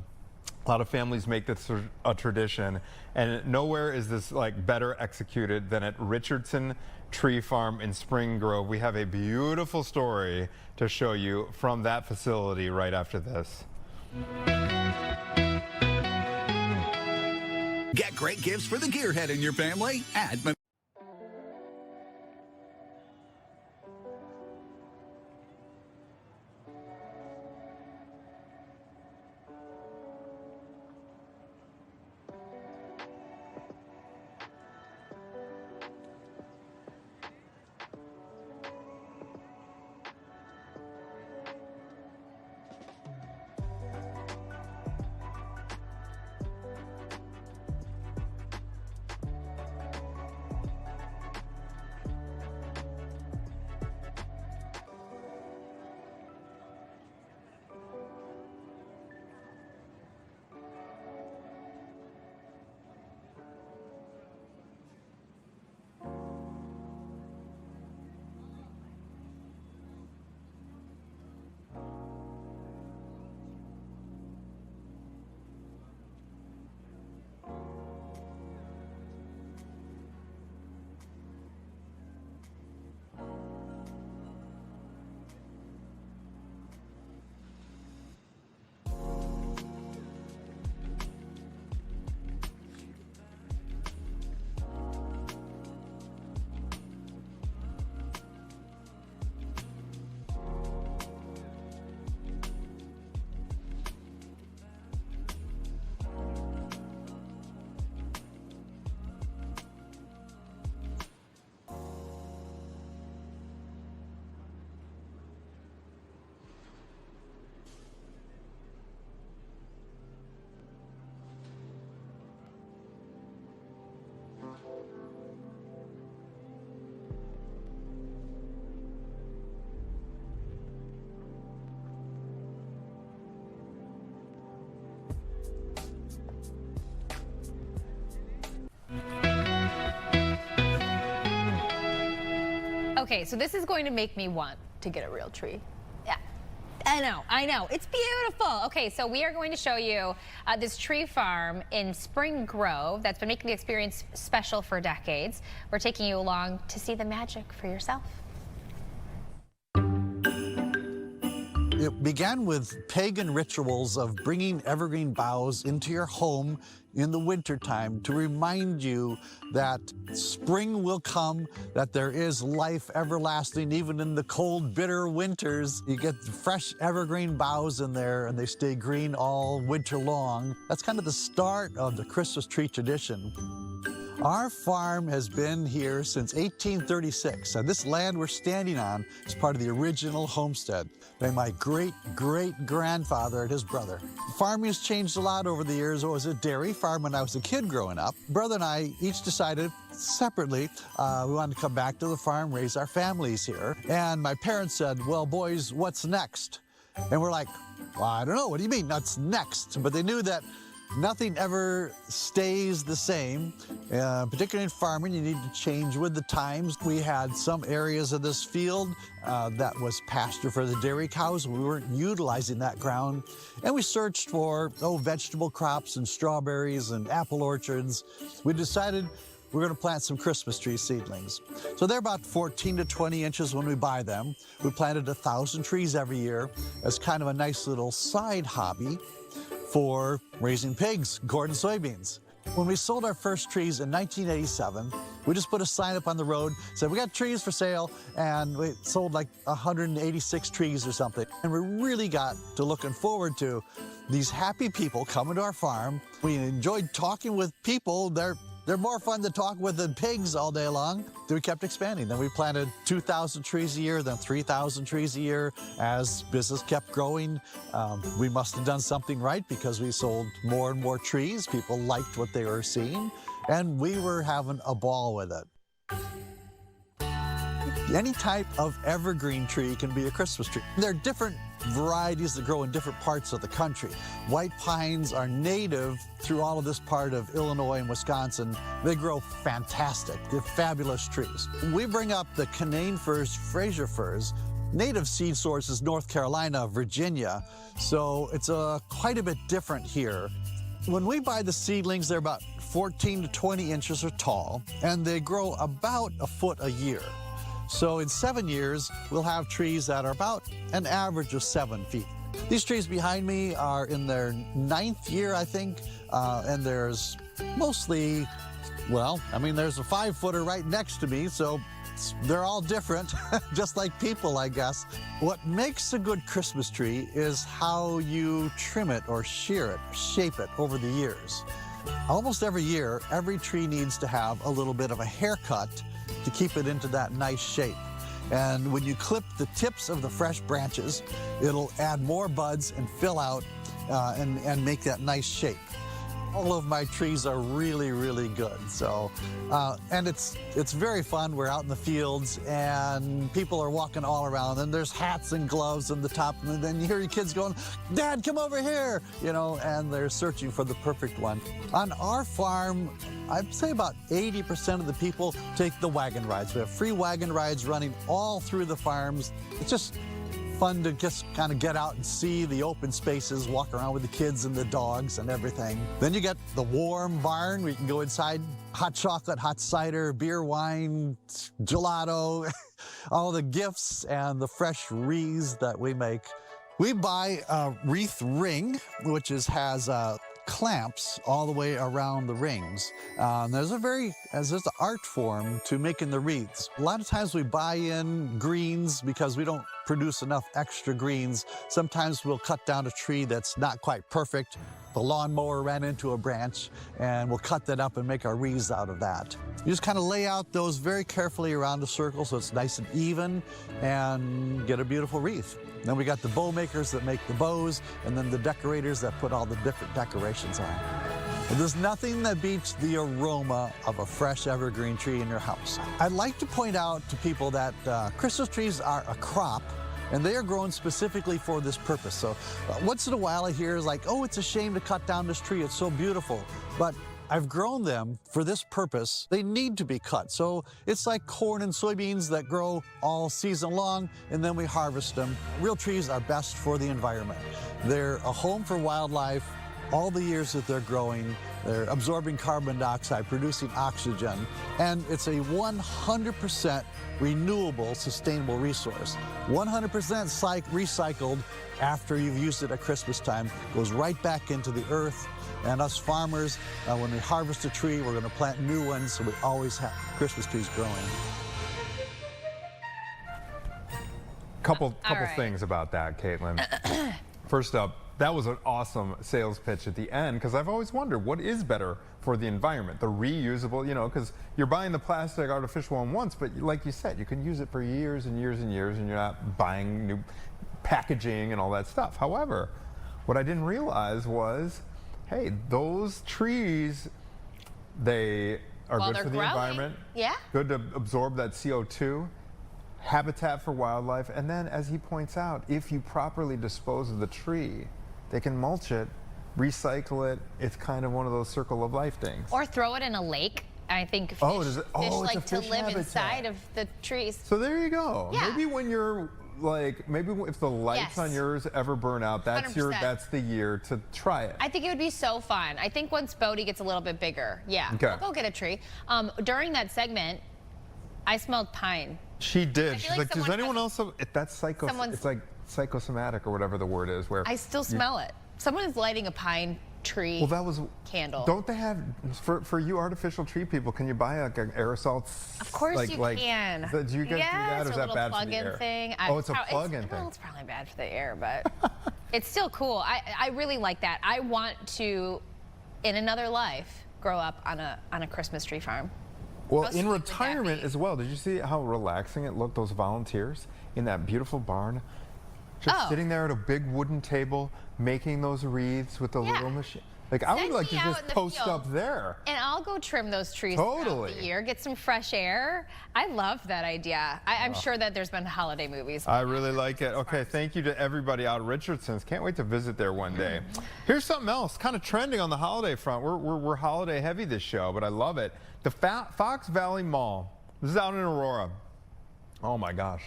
A lot of families make this a tradition, and nowhere is this like better executed than at Richardson Tree Farm in Spring Grove. We have a beautiful story to show you from that facility right after this. Get great gifts for the gearhead in your family at Okay, so this is going to make me want to get a real tree. Yeah, I know. It's beautiful. Okay, so we are going to show you this tree farm in Spring Grove that's been making the experience special for decades. We're taking you along to see the magic for yourself. It began with pagan rituals of bringing evergreen boughs into your home in the wintertime to remind you that spring will come, that there is life everlasting, even in the cold, bitter winters. You get fresh evergreen boughs in there, and they stay green all winter long. That's kind of the start of the Christmas tree tradition. Our farm has been here since 1836, and this land we're standing on is part of the original homestead by my great-great-grandfather and his brother. Farming has changed a lot over the years. It was a dairy farm when I was a kid growing up. Brother and I each decided separately we wanted to come back to the farm, raise our families here. And my parents said, well, boys, what's next? And we're like, well, I don't know. What do you mean, what's next? But they knew that nothing ever stays the same. Particularly in farming, you need to change with the times. We had some areas of this field that was pasture for the dairy cows. We weren't utilizing that ground. And we searched for, vegetable crops and strawberries and apple orchards. We decided we're going to plant some Christmas tree seedlings. So they're about 14 to 20 inches when we buy them. We planted 1,000 trees every year as kind of a nice little side hobby for raising pigs, corn, and soybeans. When we sold our first trees in 1987, we just put a sign up on the road, said we got trees for sale, and we sold like 186 trees or something. And we really got to looking forward to these happy people coming to our farm. We enjoyed talking with people. They're more fun to talk with than pigs all day long. We kept expanding. Then we planted 2,000 trees a year, then 3,000 trees a year. As business kept growing, we must have done something right because we sold more and more trees. People liked what they were seeing, and we were having a ball with it. Any type of evergreen tree can be a Christmas tree. There are different varieties that grow in different parts of the country. White pines are native through all of this part of Illinois and Wisconsin. They grow fantastic. They're fabulous trees. We bring up the Canaan firs, Fraser firs. Native seed source is North Carolina, Virginia, so it's quite a bit different here. When we buy the seedlings, they're about 14 to 20 inches tall, and they grow about a foot a year. So in 7 years, we'll have trees that are about an average of 7 feet. These trees behind me are in their 9th year, I think, and there's mostly, there's a 5-footer right next to me, so they're all different, just like people, I guess. What makes a good Christmas tree is how you trim it or shear it, shape it over the years. Almost every year, every tree needs to have a little bit of a haircut to keep it into that nice shape. And when you clip the tips of the fresh branches, it'll add more buds and fill out and make that nice shape. All of my trees are really, really good. So, and it's very fun. We're out in the fields and people are walking all around, and there's hats and gloves on the top, and then you hear your kids going, "Dad, come over here," and they're searching for the perfect one. On our farm, I'd say about 80% of the people take the wagon rides. We have free wagon rides running all through the farms. It's just fun to just kind of get out and see the open spaces, walk around with the kids and the dogs and everything. Then you get the warm barn where you can go inside, hot chocolate, hot cider, beer, wine, gelato, all the gifts and the fresh wreaths that we make. We buy a wreath ring, which has clamps all the way around the rings. There's an art form to making the wreaths. A lot of times we buy in greens because we don't produce enough extra greens. Sometimes we'll cut down a tree that's not quite perfect. The lawnmower ran into a branch, and we'll cut that up and make our wreaths out of that. You just kind of lay out those very carefully around a circle so it's nice and even, and get a beautiful wreath. Then we got the bow makers that make the bows, and then the decorators that put all the different decorations on. But there's nothing that beats the aroma of a fresh evergreen tree in your house. I'd like to point out to people that Christmas trees are a crop, and they are grown specifically for this purpose. So once in a while I hear like, "Oh, it's a shame to cut down this tree, it's so beautiful." But I've grown them for this purpose. They need to be cut. So it's like corn and soybeans that grow all season long, and then we harvest them. Real trees are best for the environment. They're a home for wildlife all the years that they're growing. They're absorbing carbon dioxide, producing oxygen, and it's a 100% renewable, sustainable resource. 100% recycled after you've used it at Christmas time, goes right back into the earth. And us farmers, when we harvest a tree, we're going to plant new ones, so we always have Christmas trees growing. Couple things about that, Caitlin. First up, that was an awesome sales pitch at the end, because I've always wondered what is better for the environment, the reusable, because you're buying the plastic artificial one once, but like you said, you can use it for years and years and years, and you're not buying new packaging and all that stuff. However, what I didn't realize was, hey, those trees, they are good for the environment. Yeah. Good to absorb that CO2. Habitat for wildlife. And then, as he points out, if you properly dispose of the tree, they can mulch it, recycle it. It's kind of one of those circle of life things. Or throw it in a lake. I think fish, fish like to live habitat. Inside of the trees. So there you go. Yeah. Maybe when you're maybe if the lights on yours ever burn out, that's 100%. That's the year to try it. I think it would be so fun. I think once Bodie gets a little bit bigger, we'll go get a tree. During that segment, I smelled pine. She did. She's like, does anyone else have, that's Someone's- it's like psychosomatic or whatever the word is, where I still smell it. Someone is lighting a pine tree well, that was candle. Don't they have for you artificial tree people? Can you buy like an aerosol? Of course you can. Do you get that? Or is that bad for the air? Thing. It's a plug-in thing. Well, it's probably bad for the air, but it's still cool. I really like that. I want to, in another life, grow up on a Christmas tree farm. Well, in retirement as well. Did you see how relaxing it looked? Those volunteers in that beautiful barn, just sitting there at a big wooden table, making those wreaths with the little machine. Like, I would like to just post up there. And I'll go trim those trees throughout the year, get some fresh air. I love that idea. I'm sure that there's been holiday movies. I really like it. Okay, thank you to everybody out at Richardson's. Can't wait to visit there one day. Here's something else, kind of trending on the holiday front. We're holiday heavy this show, but I love it. The Fox Valley Mall. This is out in Aurora. Oh my gosh.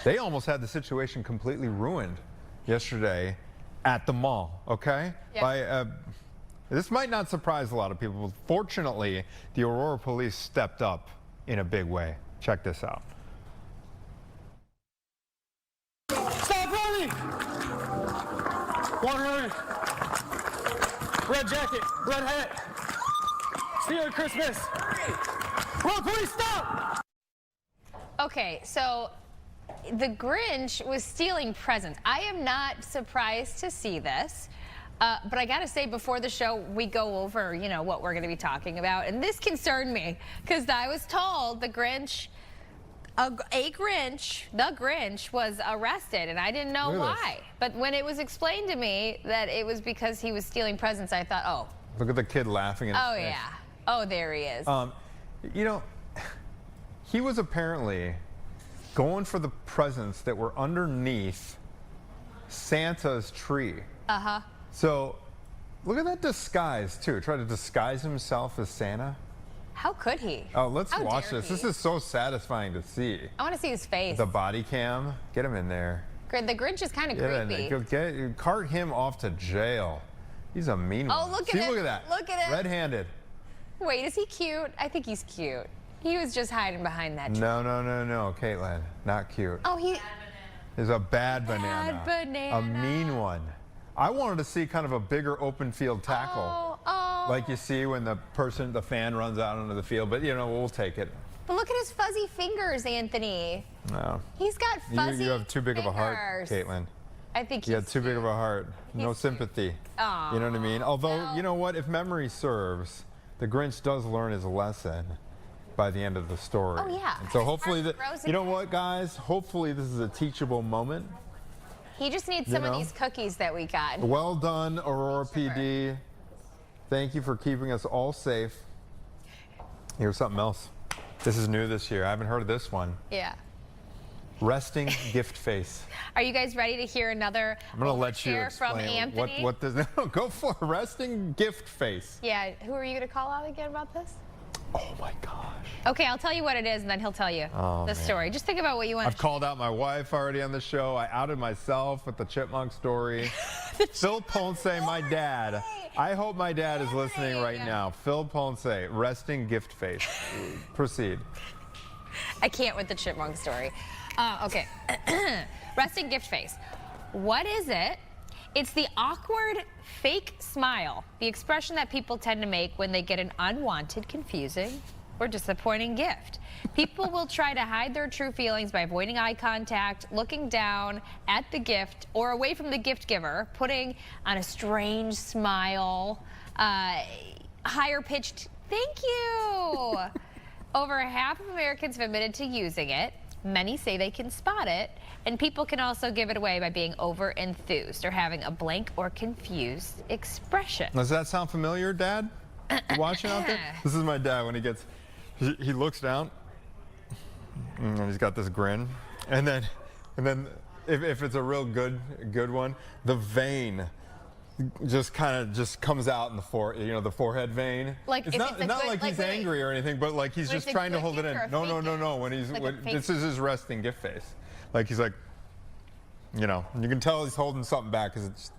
They almost had the situation completely ruined yesterday at the mall, okay? Yeah. This might not surprise a lot of people, but fortunately, the Aurora police stepped up in a big way. Check this out. Stop running! 100. Red jacket, red hat. Stealing Christmas. Run, police, stop! Okay, so the Grinch was stealing presents. I am not surprised to see this. But I gotta say, before the show, we go over, what we're gonna be talking about, and this concerned me because I was told the Grinch was arrested, and I didn't know why. But when it was explained to me that it was because he was stealing presents, I thought, oh. Look at the kid laughing in his face. Yeah. Oh, there he is. He was apparently going for the presents that were underneath Santa's tree. Uh-huh. So, look at that disguise, too. Try to disguise himself as Santa. How could he? Oh, let's watch this. This is so satisfying to see. I want to see his face. The body cam. Get him in there. The Grinch is kind of creepy. Cart him off to jail. He's a mean one. Oh, look at him. Look at that. Look at him. Red-handed. Wait, is he cute? I think he's cute. He was just hiding behind that tree. No, Caitlin. Not cute. Oh, He's a bad banana. Bad banana. A mean one. I wanted to see kind of a bigger open field tackle. Oh. Like you see when the fan runs out onto the field, but we'll take it. But look at his fuzzy fingers, Anthony. No. He's got fuzzy You have too big of a heart, Caitlin. I think you have too big of a heart. No sympathy. Aww. You know what I mean? Although, you know what? If memory serves, the Grinch does learn his lesson by the end of the story. Oh, yeah. And so hopefully, you know what, guys? Hopefully this is a teachable moment. He just needs some of these cookies that we got. Well done, Aurora PD. Thank you for keeping us all safe. Here's something else. This is new this year. I haven't heard of this one. Yeah. Resting gift face. Are you guys ready to hear another I'm going to let you overshare from explain Anthony? what does no, go for it. Resting gift face. Yeah, who are you going to call out again about this? Oh my gosh. Okay, I'll tell you what it is, and then he'll tell you the story. Just think about what you want. I've called out my wife already on the show. I outed myself with the chipmunk story. Phil Ponce, my dad. I hope my dad is listening right now. Phil Ponce, resting gift face. Proceed. I can't with the chipmunk story. Okay. Resting gift face. What is it? It's the awkward fake smile, the expression that people tend to make when they get an unwanted, confusing, or disappointing gift. People will try to hide their true feelings by avoiding eye contact, looking down at the gift or away from the gift giver, putting on a strange smile, higher pitched thank you. Over half of Americans have admitted to using it. Many say they can spot it, and people can also give it away by being over-enthused or having a blank or confused expression. Does that sound familiar, Dad? You watching out there? This is my dad when he looks down, and he's got this grin, and then if it's a real good one, the vein just comes out in the forehead vein. Like it's not like he's angry or anything, but like he's just trying to hold it in. No. This is his resting gift face. Like he's like, you can tell he's holding something back because it's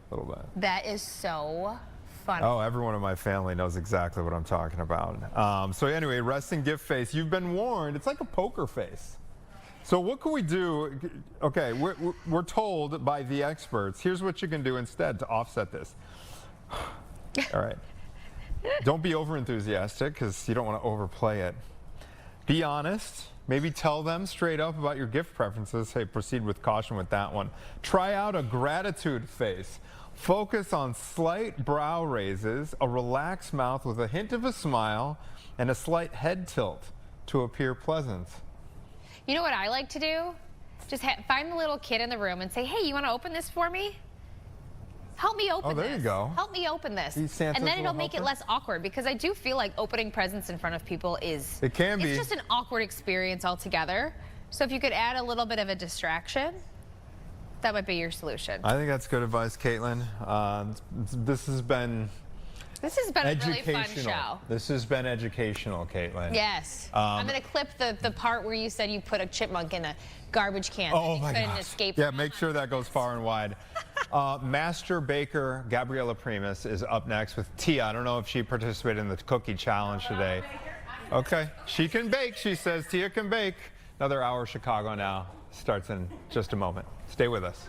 a little bit. That is so funny. Oh, everyone in my family knows exactly what I'm talking about. So anyway, resting gift face. You've been warned. It's like a poker face. So what can we do? Okay, we're told by the experts, here's what you can do instead to offset this. All right. Don't be over-enthusiastic because you don't want to overplay it. Be honest. Maybe tell them straight up about your gift preferences. Hey, proceed with caution with that one. Try out a gratitude face. Focus on slight brow raises, a relaxed mouth with a hint of a smile, and a slight head tilt to appear pleasant. You know what I like to do? Just find the little kid in the room and say, hey, you want to open this for me? Help me open this. Oh, there you go. Help me open this. He's Santa's and then it'll little make it helper. less awkward because I do feel like opening presents in front of people is... It can be. It's just an awkward experience altogether. So if you could add a little bit of a distraction, that might be your solution. I think that's good advice, Caitlin. This has been a really fun show. This has been educational, Caitlin. Yes. I'm going to clip the part where you said you put a chipmunk in a garbage can Oh and my you couldn't gosh. escape. Yeah, make sure that goes far and wide. Master baker Gabriella Primus is up next with Tia. I don't know if she participated in the cookie challenge today. Okay, she can bake, she says. Tia can bake. Another hour of Chicago Now starts in just a moment. Stay with us.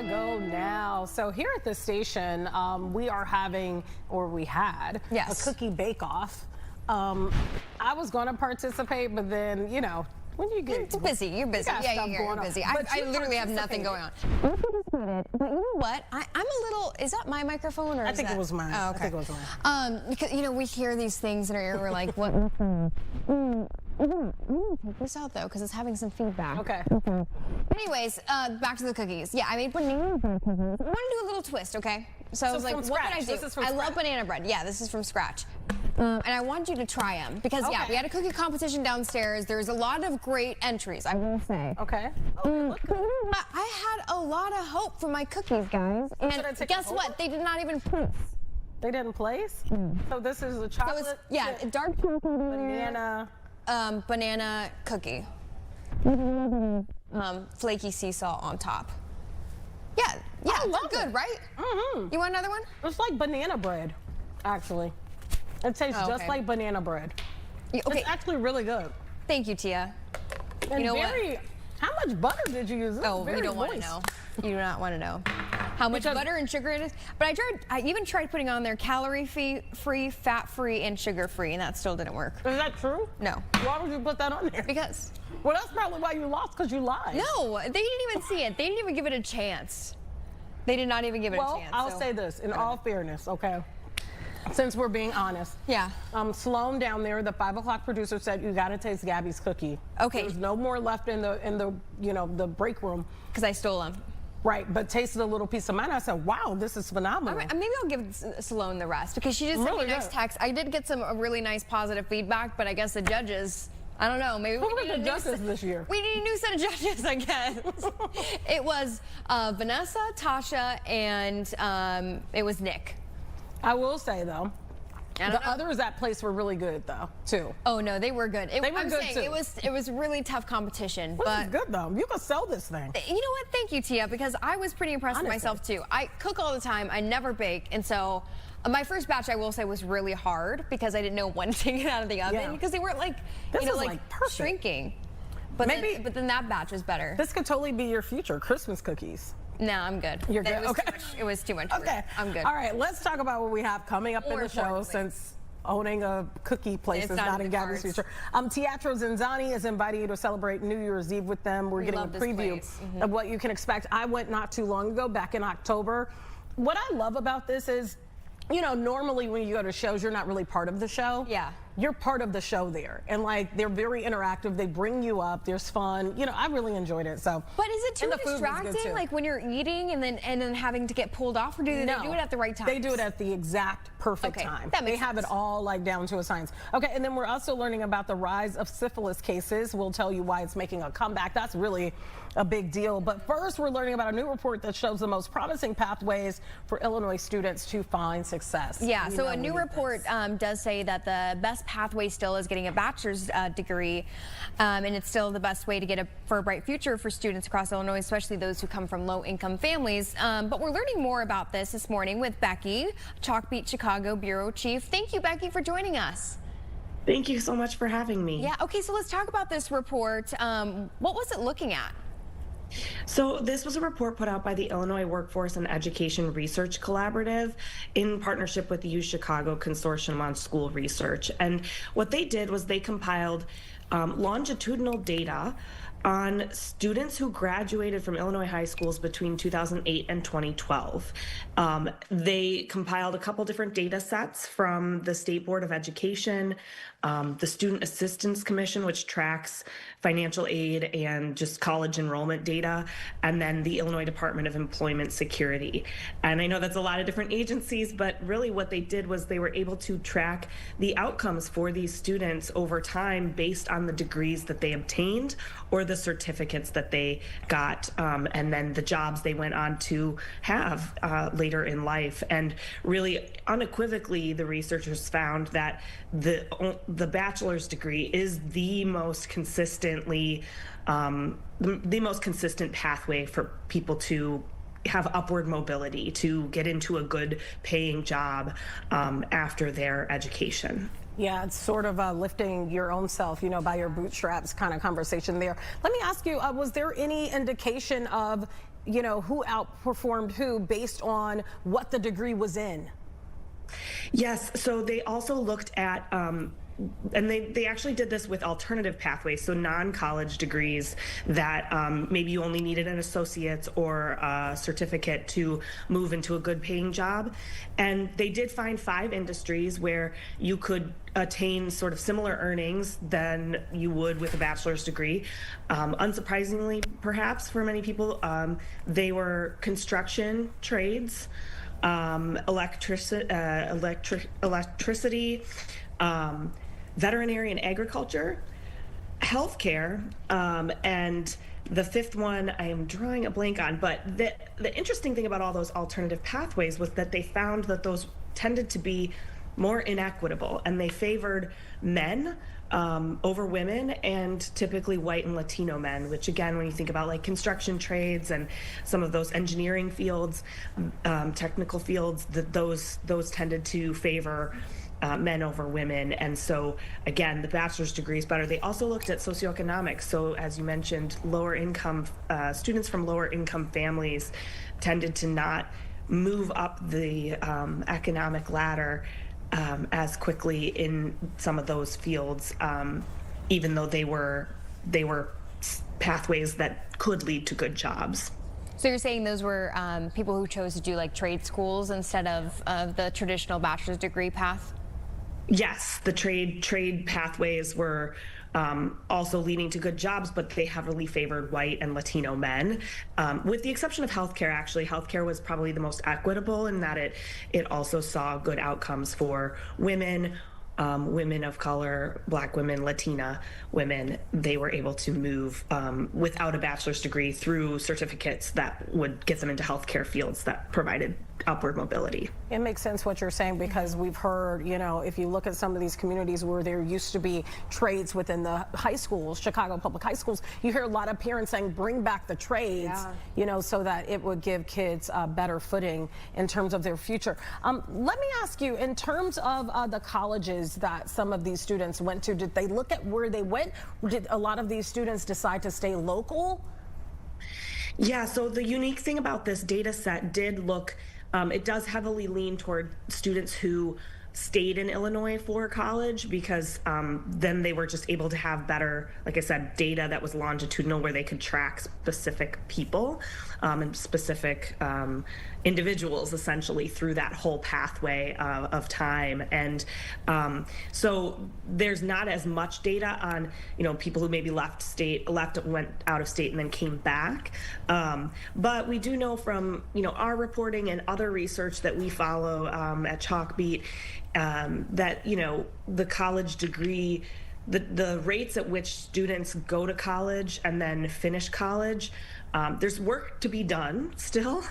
ChicagoNOW. So here at the station, we are having, or we had, a cookie bake-off. I was going to participate, but then, you know, when you get busy, you're busy. Yeah, you're busy. I literally have nothing going on. But you know what? I'm a little. Is that my microphone or? I think it was mine. Oh, okay. I think it was mine. Because you know we hear these things in our ear. We're like, what? I'm gonna take this out though because it's having some feedback. Okay. Anyways, back to the cookies. Yeah, I made banana bread cookies. I want to do a little twist, okay? So I was like, what can I do? This is from I scratch. love banana bread. Yeah, this is from scratch. And I want you to try them because yeah, we had a cookie competition downstairs. There's a lot of great entries, I will say. Okay. But you know what? I had a lot of hope for my cookies, guys. And guess what? They did not even place. They didn't place? So this is a chocolate. So yeah, dark chocolate banana. Banana cookie. Flaky sea salt on top. Yeah, they're good, right? Mm-hmm. You want another one? It's like banana bread, actually. It tastes just like banana bread. Okay. It's actually really good. Thank you, Tia. And you know what? How much butter did you use? Oh, you don't want to know. You do not want to know how much butter and sugar it is. But I even tried putting on there calorie-free, fat-free, and sugar-free, and that still didn't work. Is that true? No. Why would you put that on there? Because. Well, that's probably why you lost, because you lied. No, they didn't even see it. They didn't even give it a chance. They did not even give it a chance. Well, I'll say this, in all fairness, okay? Since we're being honest. Yeah. Sloan down there, the 5 o'clock producer said, you gotta taste Gabby's cookie. Okay. There's no more left in the you know, the break room. Because I stole them. Right, but tasted a little piece of mine. I said, wow, this is phenomenal. Maybe I'll give Sloan the rest because she just sent me a nice text. I did get some really nice positive feedback, but I guess the judges, I don't know. Maybe who were the judges this year? We need a new set of judges, I guess. It was Vanessa, Tasha, and it was Nick. I will say though, the others at place were really good though too. Oh no, they were good. They were good too. It was really tough competition. This but is good though. You can sell this thing. You know what? Thank you, Tia, because I was pretty impressed with myself too. I cook all the time. I never bake, and so my first batch, I will say, was really hard because I didn't know when to get out of the oven because they weren't like shrinking. But then that batch was better. This could totally be your future Christmas cookies. No, I'm good. You're good. It was too much. Okay, I'm good. All right, let's talk about what we have coming up in the show since owning a cookie place is not in Gabby's future. Teatro Zinzani is inviting you to celebrate New Year's Eve with them. We're getting a preview of what you can expect. I went not too long ago, back in October. What I love about this is, you know, normally when you go to shows, you're not really part of the show. Yeah. You're part of the show there. And like, they're very interactive. They bring you up. There's fun. You know, I really enjoyed it. So. But is it too distracting? Like when you're eating and then having to get pulled off, or do they do it at the right time? They do it at the exact perfect time. They have it all like down to a science. Okay, and then we're also learning about the rise of syphilis cases. We'll tell you why it's making a comeback. That's really a big deal. But first, we're learning about a new report that shows the most promising pathways for Illinois students to find success. Yeah, so a new report does say that the best pathway still is getting a bachelor's degree, and it's still the best way to get for a bright future for students across Illinois, especially those who come from low-income families. But we're learning more about this morning with Becky, Chalkbeat Chicago Bureau Chief. Thank you, Becky, for joining us. Thank you so much for having me. Yeah, okay, so let's talk about this report. What was it looking at? So this was a report put out by the Illinois Workforce and Education Research Collaborative in partnership with the U Chicago Consortium on School Research. And what they did was they compiled longitudinal data on students who graduated from Illinois high schools between 2008 and 2012. They compiled a couple different data sets from the State Board of Education, the Student Assistance Commission, which tracks financial aid and just college enrollment data, and then the Illinois Department of Employment Security. And I know that's a lot of different agencies, but really what they did was they were able to track the outcomes for these students over time based on the degrees that they obtained or the certificates that they got, and then the jobs they went on to have later in life. And really unequivocally, the researchers found that the bachelor's degree is the most consistently the most consistent pathway for people to have upward mobility, to get into a good paying job after their education. Yeah, it's sort of lifting your own self, you know, by your bootstraps kind of conversation there. Let me ask you, was there any indication of you know, who outperformed who based on what the degree was in? Yes, so they also looked at, and they actually did this with alternative pathways, so non-college degrees that maybe you only needed an associate's or a certificate to move into a good paying job. And they did find 5 industries where you could attain sort of similar earnings than you would with a bachelor's degree. Unsurprisingly, perhaps for many people, they were construction trades, electricity, veterinary and agriculture, healthcare, and the 5th one I am drawing a blank on. But the interesting thing about all those alternative pathways was that they found that those tended to be more inequitable, and they favored men over women, and typically white and Latino men, which again, when you think about like construction trades and some of those engineering fields, technical fields, those tended to favor men over women. And so again, the bachelor's degree is better. They also looked at socioeconomics. So as you mentioned, lower income students from lower income families tended to not move up the economic ladder as quickly in some of those fields, even though they were pathways that could lead to good jobs. So you're saying those were people who chose to do like trade schools instead of the traditional bachelor's degree path? Yes, the trade pathways were also leading to good jobs, but they heavily favored white and Latino men, with the exception of healthcare. Actually, healthcare was probably the most equitable in that it also saw good outcomes for women, women of color, Black women, Latina women. They were able to move without a bachelor's degree through certificates that would get them into healthcare fields that provided upward mobility. It makes sense what you're saying, because we've heard, you know, if you look at some of these communities where there used to be trades within the high schools, Chicago public high schools, you hear a lot of parents saying bring back the trades, you know, so that it would give kids a better footing in terms of their future. Let me ask you, in terms of the colleges that some of these students went to, did they look at where they went? Did a lot of these students decide to stay local? Yeah, so the unique thing about this data set did look, it does heavily lean toward students who stayed in Illinois for college, because then they were just able to have better, like I said, data that was longitudinal, where they could track specific people and specific individuals essentially through that whole pathway of time. And so there's not as much data on, you know, people who maybe went out of state and then came back. But we do know from, you know, our reporting and other research that we follow at Chalkbeat, that, you know, the college degree, the rates at which students go to college and then finish college, there's work to be done still,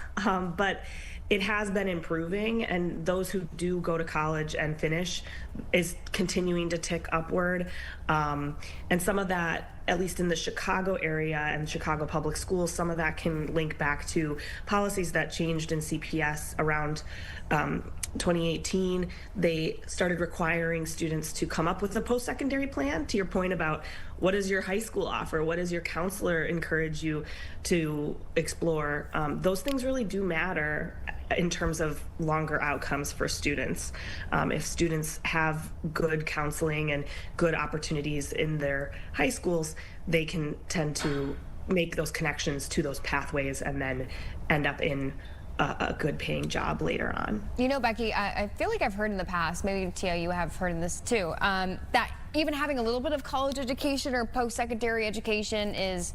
but it has been improving, and those who do go to college and finish is continuing to tick upward. And some of that, at least in the Chicago area and Chicago public schools, some of that can link back to policies that changed in CPS around 2018. They started requiring students to come up with a post-secondary plan. To your point about what does your high school offer, what does your counselor encourage you to explore, those things really do matter in terms of longer outcomes for students. If students have good counseling and good opportunities in their high schools, they can tend to make those connections to those pathways and then end up in a good paying job later on. You know, Becky, I feel like I've heard in the past, maybe Tia, you have heard in this too, that even having a little bit of college education or post-secondary education is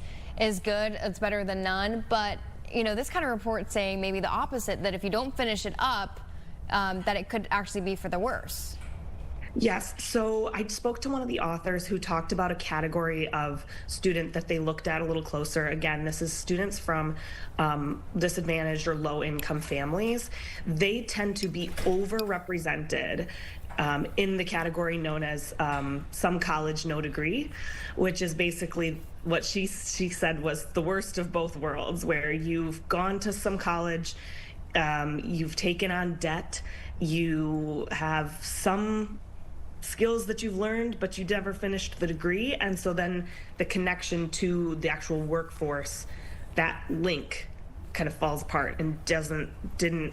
good. It's better than none. But, you know, this kind of report saying maybe the opposite, that if you don't finish it up, that it could actually be for the worse. Yes, so I spoke to one of the authors who talked about a category of student that they looked at a little closer. Again, this is students from disadvantaged or low-income families. They tend to be overrepresented in the category known as some college, no degree, which is basically what she said was the worst of both worlds, where you've gone to some college, you've taken on debt, you have some skills that you've learned, but you never finished the degree. And so then the connection to the actual workforce, that link kind of falls apart and didn't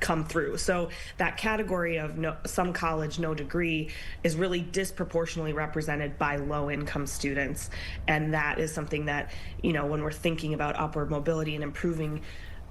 come through. So that category of some college, no degree is really disproportionately represented by low-income students. And that is something that, when we're thinking about upward mobility and improving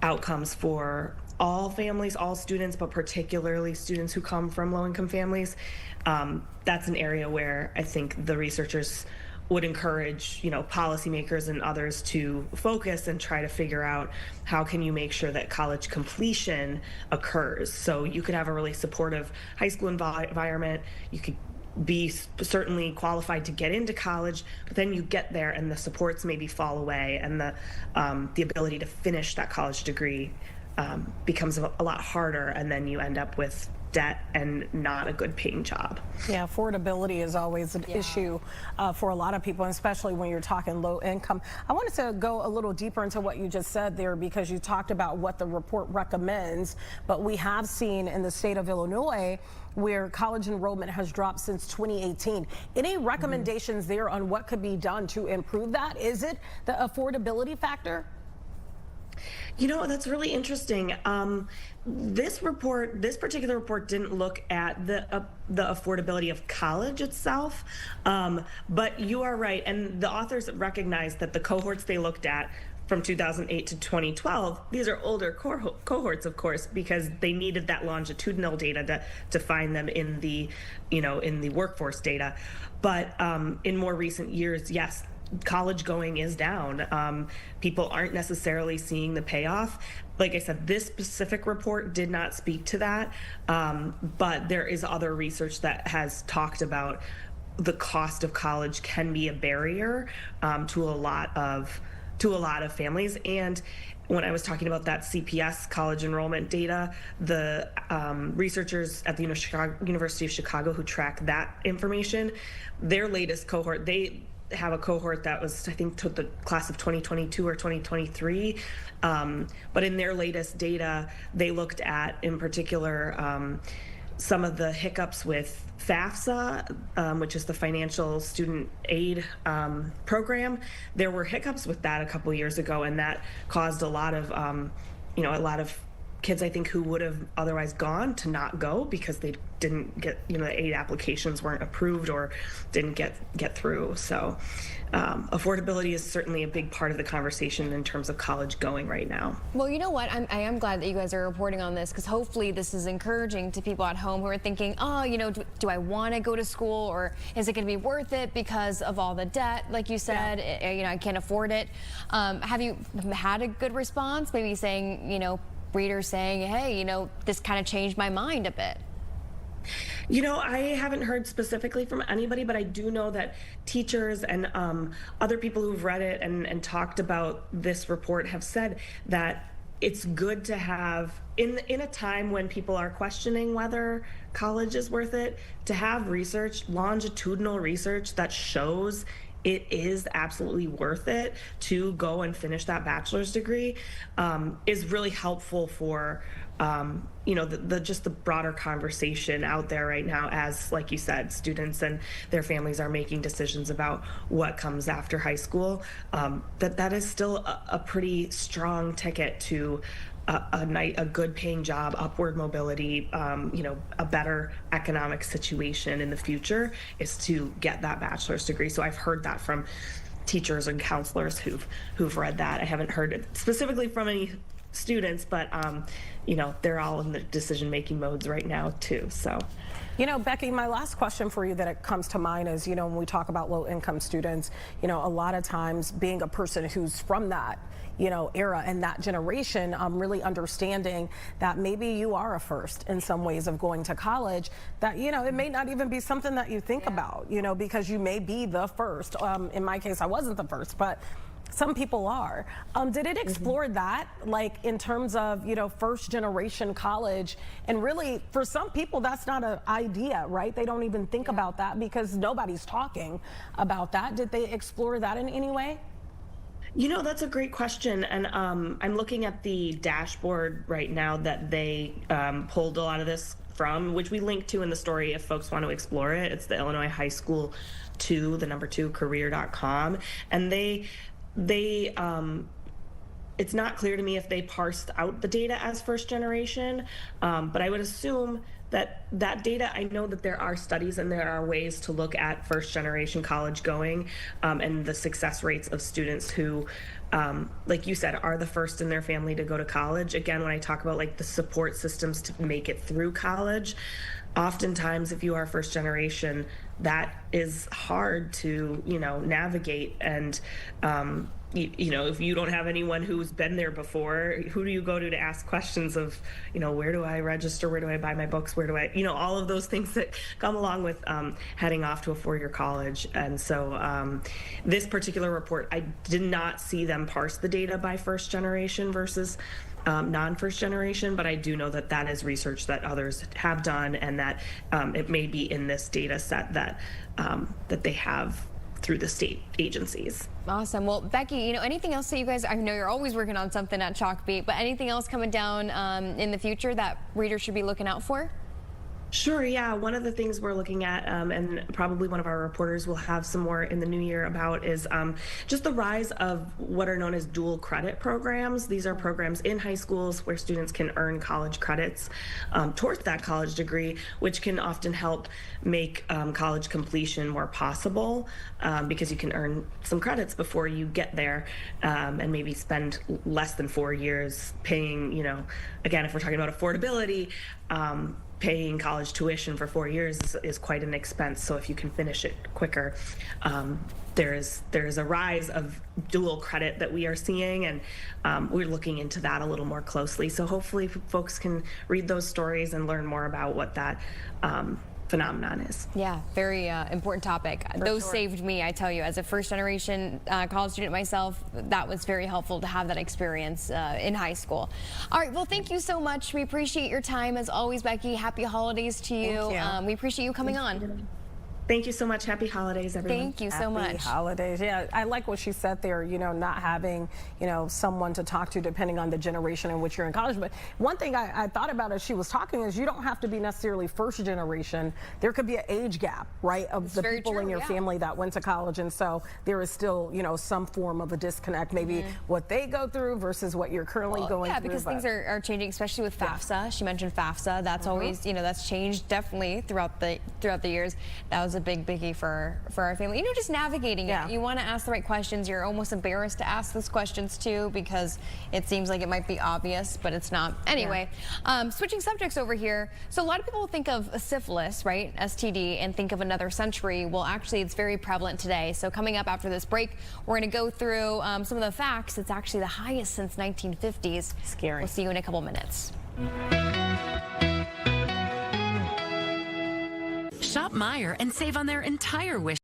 outcomes for all families, all students, but particularly students who come from low-income families, that's an area where I think the researchers would encourage, policymakers and others to focus and try to figure out how can you make sure that college completion occurs. So you could have a really supportive high school environment. You could be certainly qualified to get into college, but then you get there and the supports maybe fall away, and the ability to finish that college degree becomes a lot harder, and then you end up with debt and not a good paying job. Yeah, affordability is always an issue for a lot of people, and especially when you're talking low income. I wanted to go a little deeper into what you just said there, because you talked about what the report recommends, but we have seen in the state of Illinois where college enrollment has dropped since 2018. Any recommendations there on what could be done to improve that? Is it the affordability factor? That's really interesting. This particular report didn't look at the affordability of college itself, but you are right. And the authors recognized that the cohorts they looked at from 2008 to 2012, these are older cohorts, of course, because they needed that longitudinal data to find them in the, in the workforce data. But in more recent years, yes, college going is down. People aren't necessarily seeing the payoff. Like I said, this specific report did not speak to that, but there is other research that has talked about the cost of college can be a barrier to a lot of families. And when I was talking about that CPS college enrollment data, the researchers at the University of Chicago who track that information, their latest cohort, they have a cohort that was, I think, took the class of 2022 or 2023. But in their latest data, they looked at, in particular, some of the hiccups with FAFSA, which is the Financial Student Aid program. There were hiccups with that a couple years ago, and that caused a lot of, a lot of kids, I think, who would have otherwise gone to not go because they didn't get, the aid applications weren't approved or didn't get through. So affordability is certainly a big part of the conversation in terms of college going right now. Well, you know what? I am glad that you guys are reporting on this, because hopefully this is encouraging to people at home who are thinking, oh, do I want to go to school, or is it going to be worth it because of all the debt? Like you said, I can't afford it. Have you had a good response? Maybe saying, readers saying, hey, this kind of changed my mind a bit? I haven't heard specifically from anybody, but I do know that teachers and other people who've read it and talked about this report have said that it's good to have, in a time when people are questioning whether college is worth it, to have research, longitudinal research that shows it is absolutely worth it to go and finish that bachelor's degree, is really helpful for just the broader conversation out there right now, as, like you said, students and their families are making decisions about what comes after high school. That is still a pretty strong ticket to a good paying job, upward mobility, a better economic situation in the future, is to get that bachelor's degree. So I've heard that from teachers and counselors who've read that. I haven't heard it specifically from any students, but they're all in the decision-making modes right now too. So, Becky, my last question for you that it comes to mind is, when we talk about low-income students, a lot of times being a person who's from that era and that generation, really understanding that maybe you are a first in some ways of going to college, that, it may not even be something that you think about, because you may be the first. In my case, I wasn't the first, but some people are. Did it explore that, like in terms of, first generation college? And really, for some people, that's not an idea, right? They don't even think about that because nobody's talking about that. Did they explore that in any way? That's a great question. And I'm looking at the dashboard right now that they pulled a lot of this from, which we link to in the story if folks want to explore it. It's the Illinois High School 2, the number 2, career.com. And they It's not clear to me if they parsed out the data as first generation, but I would assume that data, I know that there are studies and there are ways to look at first generation college going and the success rates of students who, like you said, are the first in their family to go to college. Again, when I talk about like the support systems to make it through college, oftentimes if you are first generation, that is hard to, navigate. And if you don't have anyone who's been there before, who do you go to ask questions of, where do I register? Where do I buy my books? Where do I, all of those things that come along with heading off to a four-year college. And so this particular report, I did not see them parse the data by first generation versus non-first generation, but I do know that that is research that others have done, and that it may be in this data set that they have through the state agencies. Awesome. Well, Becky, anything else that you guys, I know you're always working on something at Chalkbeat, but anything else coming down in the future that readers should be looking out for? Sure, yeah. One of the things we're looking at, and probably one of our reporters will have some more in the new year about, is just the rise of what are known as dual credit programs. These are programs in high schools where students can earn college credits towards that college degree, which can often help make college completion more possible because you can earn some credits before you get there and maybe spend less than 4 years paying, again, if we're talking about affordability, paying college tuition for 4 years is quite an expense. So if you can finish it quicker, there is a rise of dual credit that we are seeing, and we're looking into that a little more closely. So hopefully folks can read those stories and learn more about what that phenomenon is. Yeah, very important topic. Those saved me, I tell you, as a first generation college student myself. That was very helpful to have that experience in high school. All right, well, thank you so much. We appreciate your time as always, Becky. Happy holidays to you. We appreciate you coming on. Thank you so much. Happy holidays, everyone. Thank you so much. Happy holidays. Yeah, I like what she said there, not having, someone to talk to depending on the generation in which you're in college. But one thing I thought about as she was talking is you don't have to be necessarily first generation. There could be an age gap, right, of the people in your family that went to college. And so there is still, some form of a disconnect, maybe what they go through versus what you're currently going through. Yeah, because things are changing, especially with FAFSA. She mentioned FAFSA. That's always, that's changed definitely throughout the years. That was a big biggie for our family. Just navigating it. You want to ask the right questions. You're almost embarrassed to ask those questions too because it seems like it might be obvious, but it's not. Anyway, switching subjects over here. So a lot of people think of syphilis, right, STD, and think of another century. Well, actually, it's very prevalent today. So coming up after this break, we're going to go through some of the facts. It's actually the highest since 1950s. Scary. We'll see you in a couple minutes. Shop Meijer and save on their entire wish.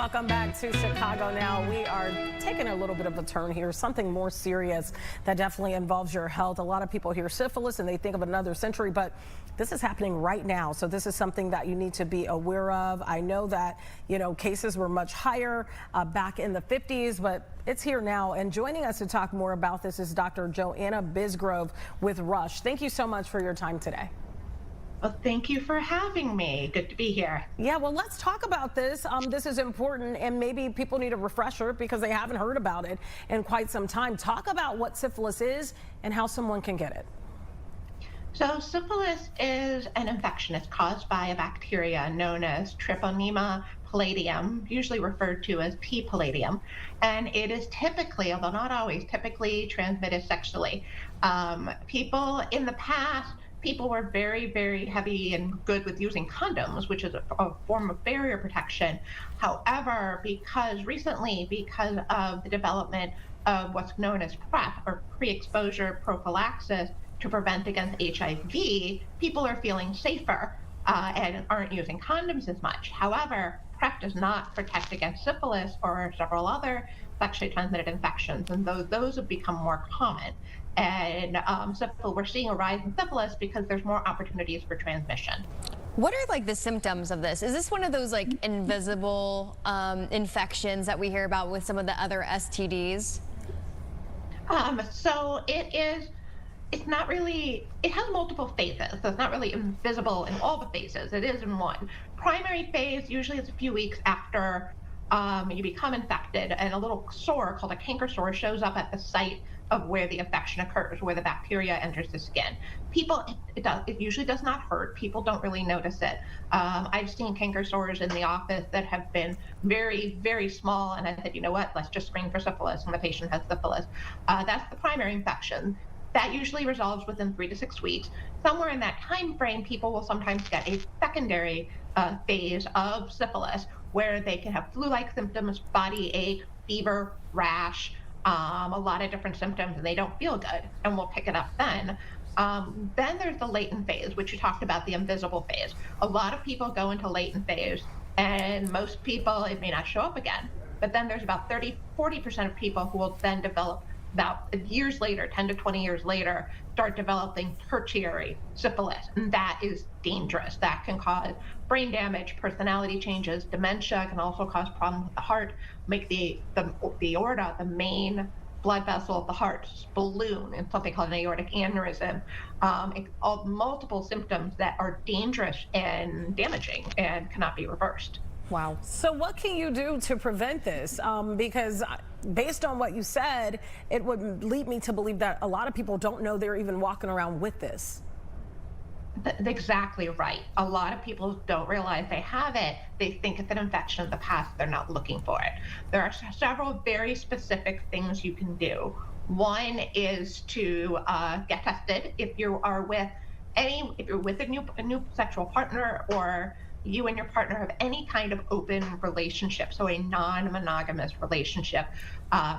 Welcome back to Chicago Now. We are taking a little bit of a turn here, something more serious that definitely involves your health. A lot of people hear syphilis and they think of another century, but this is happening right now. So this is something that you need to be aware of. I know that, cases were much higher back in the 50s, but it's here now. And joining us to talk more about this is Dr. Joanna Bisgrove with Rush. Thank you so much for your time today. Well, thank you for having me. Good to be here. Yeah, well, let's talk about this. This is important, and maybe people need a refresher because they haven't heard about it in quite some time. Talk about what syphilis is and how someone can get it. So syphilis is an infection. It's caused by a bacteria known as Treponema pallidum, usually referred to as P. pallidum. And it is typically, although not always, typically transmitted sexually. People in the past, people were very, very heavy and good with using condoms, which is a form of barrier protection. However, because of the development of what's known as PrEP, or pre-exposure prophylaxis, to prevent against HIV, people are feeling safer and aren't using condoms as much. However, PrEP does not protect against syphilis or several other sexually transmitted infections, and those have become more common. And we're seeing a rise in syphilis because there's more opportunities for transmission. What are the symptoms of this? Is this one of those invisible infections that we hear about with some of the other STDs? So it's not really, it has multiple phases, so it's not really invisible in all the phases. It is in one. Primary phase usually is a few weeks after you become infected, and a little sore called a canker sore shows up at the site of where the infection occurs, where the bacteria enters the skin. It usually does not hurt. People don't really notice it. I've seen canker sores in the office that have been very, very small, and I said, you know what, let's just screen for syphilis, and the patient has syphilis. That's the primary infection. That usually resolves within 3 to 6 weeks. Somewhere in that time frame, people will sometimes get a secondary phase of syphilis, where they can have flu-like symptoms, body ache, fever, rash, a lot of different symptoms, and they don't feel good, and we'll pick it up then. Then there's the latent phase, which you talked about, the invisible phase. A lot of people go into latent phase, and most people, it may not show up again. But then there's about 40% of people who will then develop, about years later, 10 to 20 years later, start developing tertiary syphilis. And that is dangerous. That can cause brain damage, personality changes, dementia, can also cause problems with the heart, make the aorta, the main blood vessel of the heart, balloon, and something called an aortic aneurysm. Multiple symptoms that are dangerous and damaging and cannot be reversed. Wow. So what can you do to prevent this? Because based on what you said, it would lead me to believe that a lot of people don't know they're even walking around with this. Exactly right. A lot of people don't realize they have it. They think it's an infection of the past. They're not looking for it. There are several very specific things you can do. One is to get tested if you are with a new sexual partner, or you and your partner have any kind of open relationship, so a non-monogamous relationship.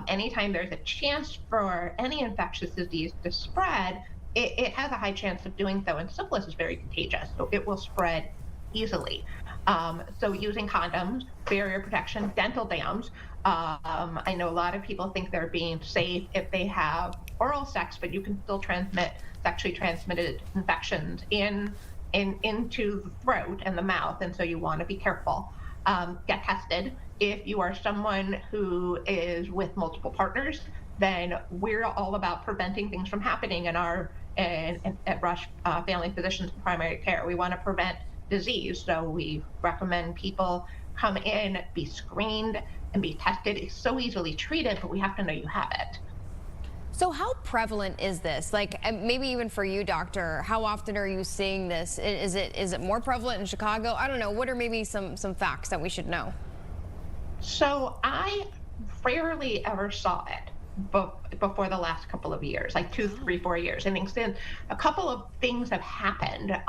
Anytime there's a chance for any infectious disease to spread, it has a high chance of doing so, and syphilis is very contagious, so it will spread easily. So using condoms, barrier protection, dental dams. I know a lot of people think they're being safe if they have oral sex, but you can still transmit sexually transmitted infections into the throat and the mouth, and so you want to be careful. Get tested. If you are someone who is with multiple partners, then we're all about preventing things from happening at Rush Family Physicians and Primary Care. We want to prevent disease, so we recommend people come in, be screened, and be tested. It's so easily treated, but we have to know you have it. So how prevalent is this? Maybe even for you, doctor, how often are you seeing this? Is it more prevalent in Chicago? I don't know. What are maybe some facts that we should know? So I rarely ever saw it before the last couple of years, like 2, 3, 4 years. I think since a couple of things have happened. Like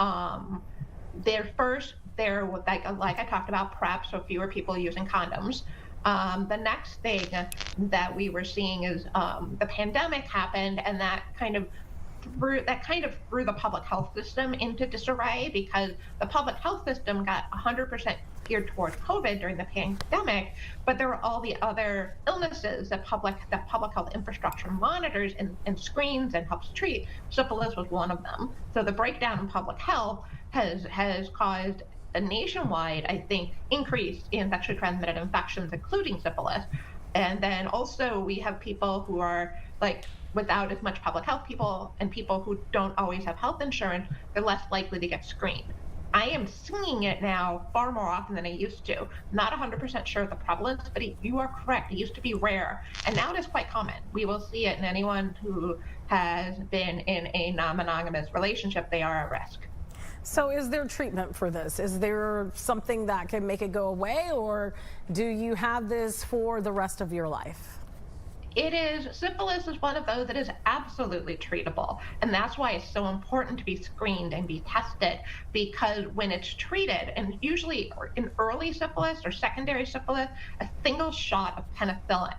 I talked about, PrEP, so fewer people using condoms. The next thing that we were seeing is the pandemic happened, and that kind of threw the public health system into disarray, because the public health system got 100% geared towards COVID during the pandemic, but there were all the other illnesses that public health infrastructure monitors and screens and helps treat. Syphilis was one of them. So the breakdown in public health has caused a nationwide, I think, increase in sexually transmitted infections, including syphilis. And then also we have people who are like without as much public health people and people who don't always have health insurance, they're less likely to get screened. I am seeing it now far more often than I used to. Not 100% sure of the prevalence, but you are correct. It used to be rare, and now it is quite common. We will see it in anyone who has been in a non-monogamous relationship. They are at risk. So is there treatment for this? Is there something that can make it go away, or do you have this for the rest of your life? Syphilis is one of those that is absolutely treatable. And that's why it's so important to be screened and be tested, because when it's treated, and usually in early syphilis or secondary syphilis, a single shot of penicillin.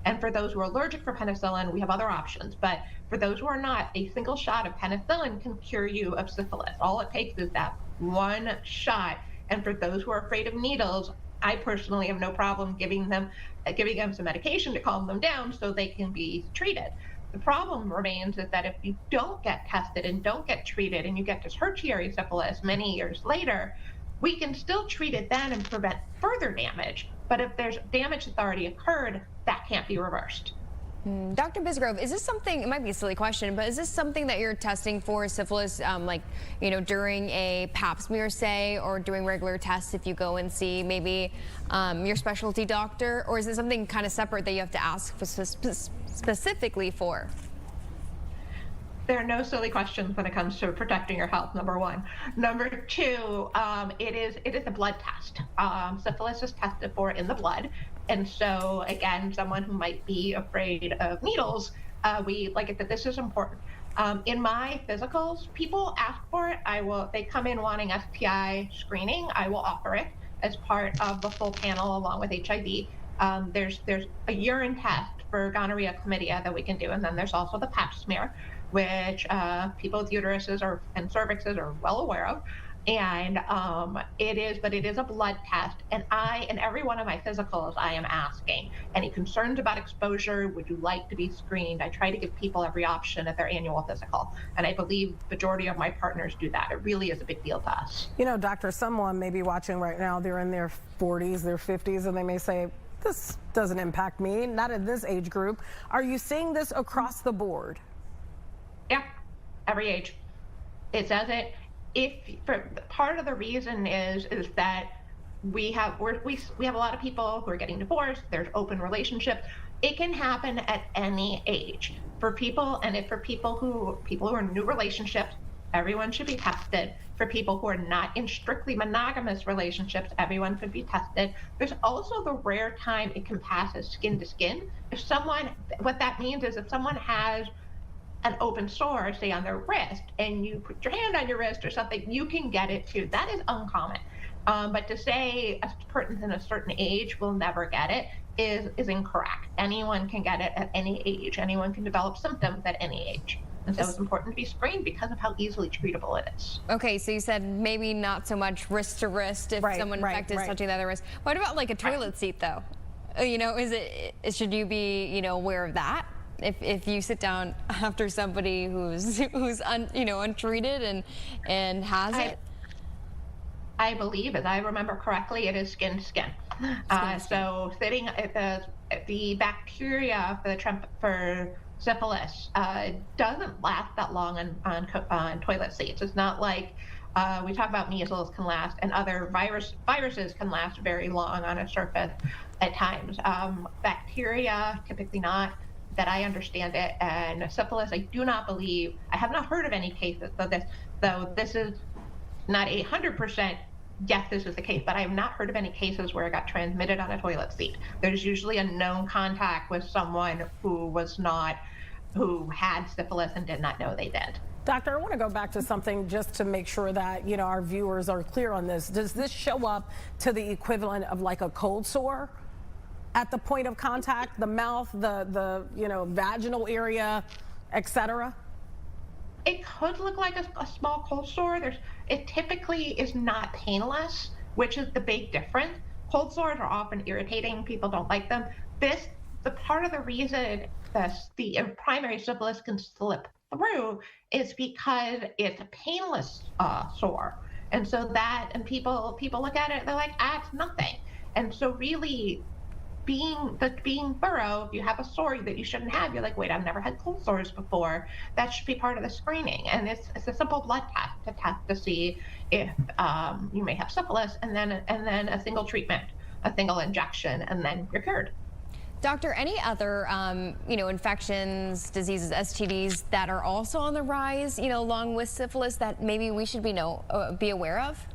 And for those who are allergic for penicillin, we have other options. But for those who are not, a single shot of penicillin can cure you of syphilis. All it takes is that one shot. And for those who are afraid of needles, I personally have no problem giving them some medication to calm them down so they can be treated. The problem remains is that if you don't get tested and don't get treated and you get this tertiary syphilis many years later, we can still treat it then and prevent further damage. But if there's damage that's already occurred, that can't be reversed. Dr. Bisgrove, is this something, it might be a silly question, but is this something that you're testing for syphilis, like, during a pap smear, say, or doing regular tests if you go and see maybe your specialty doctor? Or is it something kind of separate that you have to ask for specifically for? There are no silly questions when it comes to protecting your health, number one. Number two, it is a blood test. Syphilis is tested for in the blood. And so, again, someone who might be afraid of needles, this is important. In my physicals, people ask for it. They come in wanting STI screening. I will offer it as part of the full panel along with HIV. There's a urine test for gonorrhea, chlamydia that we can do. And then there's also the pap smear, which people with uteruses and cervixes are well aware of. And it is a blood test. And in every one of my physicals, I am asking, any concerns about exposure? Would you like to be screened? I try to give people every option at their annual physical. And I believe the majority of my partners do that. It really is a big deal to us. Doctor, someone may be watching right now, they're in their 40s, their 50s, and they may say, this doesn't impact me, not in this age group. Are you seeing this across the board? Yeah, every age. It says it. Part of the reason is that we have a lot of people who are getting divorced. There's open relationships. It can happen at any age for people, and for people who are in new relationships, everyone should be tested. For people who are not in strictly monogamous relationships, everyone should be tested. There's also the rare time it can pass as skin to skin. What that means is if someone has an open sore, say on their wrist, and you put your hand on your wrist or something, you can get it too. That is uncommon. But to say a person in a certain age will never get it is incorrect. Anyone can get it at any age. Anyone can develop symptoms at any age. And so it's important to be screened because of how easily treatable it is. Okay, so you said maybe not so much wrist to wrist if someone infected is touching the other wrist. What about like a toilet seat though? Should you be aware of that? If you sit down after somebody who's untreated and has it? I believe, as I remember correctly, it is skin to skin. So sitting at the bacteria for syphilis doesn't last that long on toilet seats. It's not like we talk about measles can last, and other viruses can last very long on a surface at times. Bacteria, typically not. That I understand it, and syphilis, I do not believe, I have not heard of any cases, though this is not 100%, yes, this is the case, but I have not heard of any cases where it got transmitted on a toilet seat. There's usually a known contact with someone who had syphilis and did not know they did. Doctor, I want to go back to something just to make sure that, our viewers are clear on this. Does this show up to the equivalent of like a cold sore? At the point of contact, the mouth, the vaginal area, etc.? It could look like a small cold sore. It typically is not painless. which is the big difference. Cold sores are often irritating. People don't like them. The part of the reason the primary syphilis can slip through is because it's a painless sore. And so people look at it, they're like, it's nothing. And so really being thorough, if you have a sore that you shouldn't have, you're like, wait, I've never had cold sores before. That should be part of the screening. And it's a simple blood test to test to see if you may have syphilis, and then a single treatment, a single injection, and then you're cured. Doctor, any other, infections, diseases, STDs that are also on the rise, along with syphilis that maybe we should be aware of?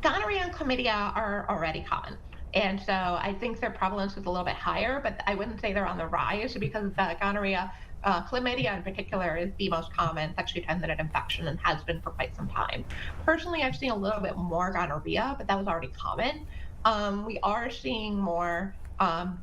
Gonorrhea and chlamydia are already common. And so I think their prevalence is a little bit higher, but I wouldn't say they're on the rise because gonorrhea, chlamydia in particular, is the most common sexually transmitted infection and has been for quite some time. Personally, I've seen a little bit more gonorrhea, but that was already common. We are seeing more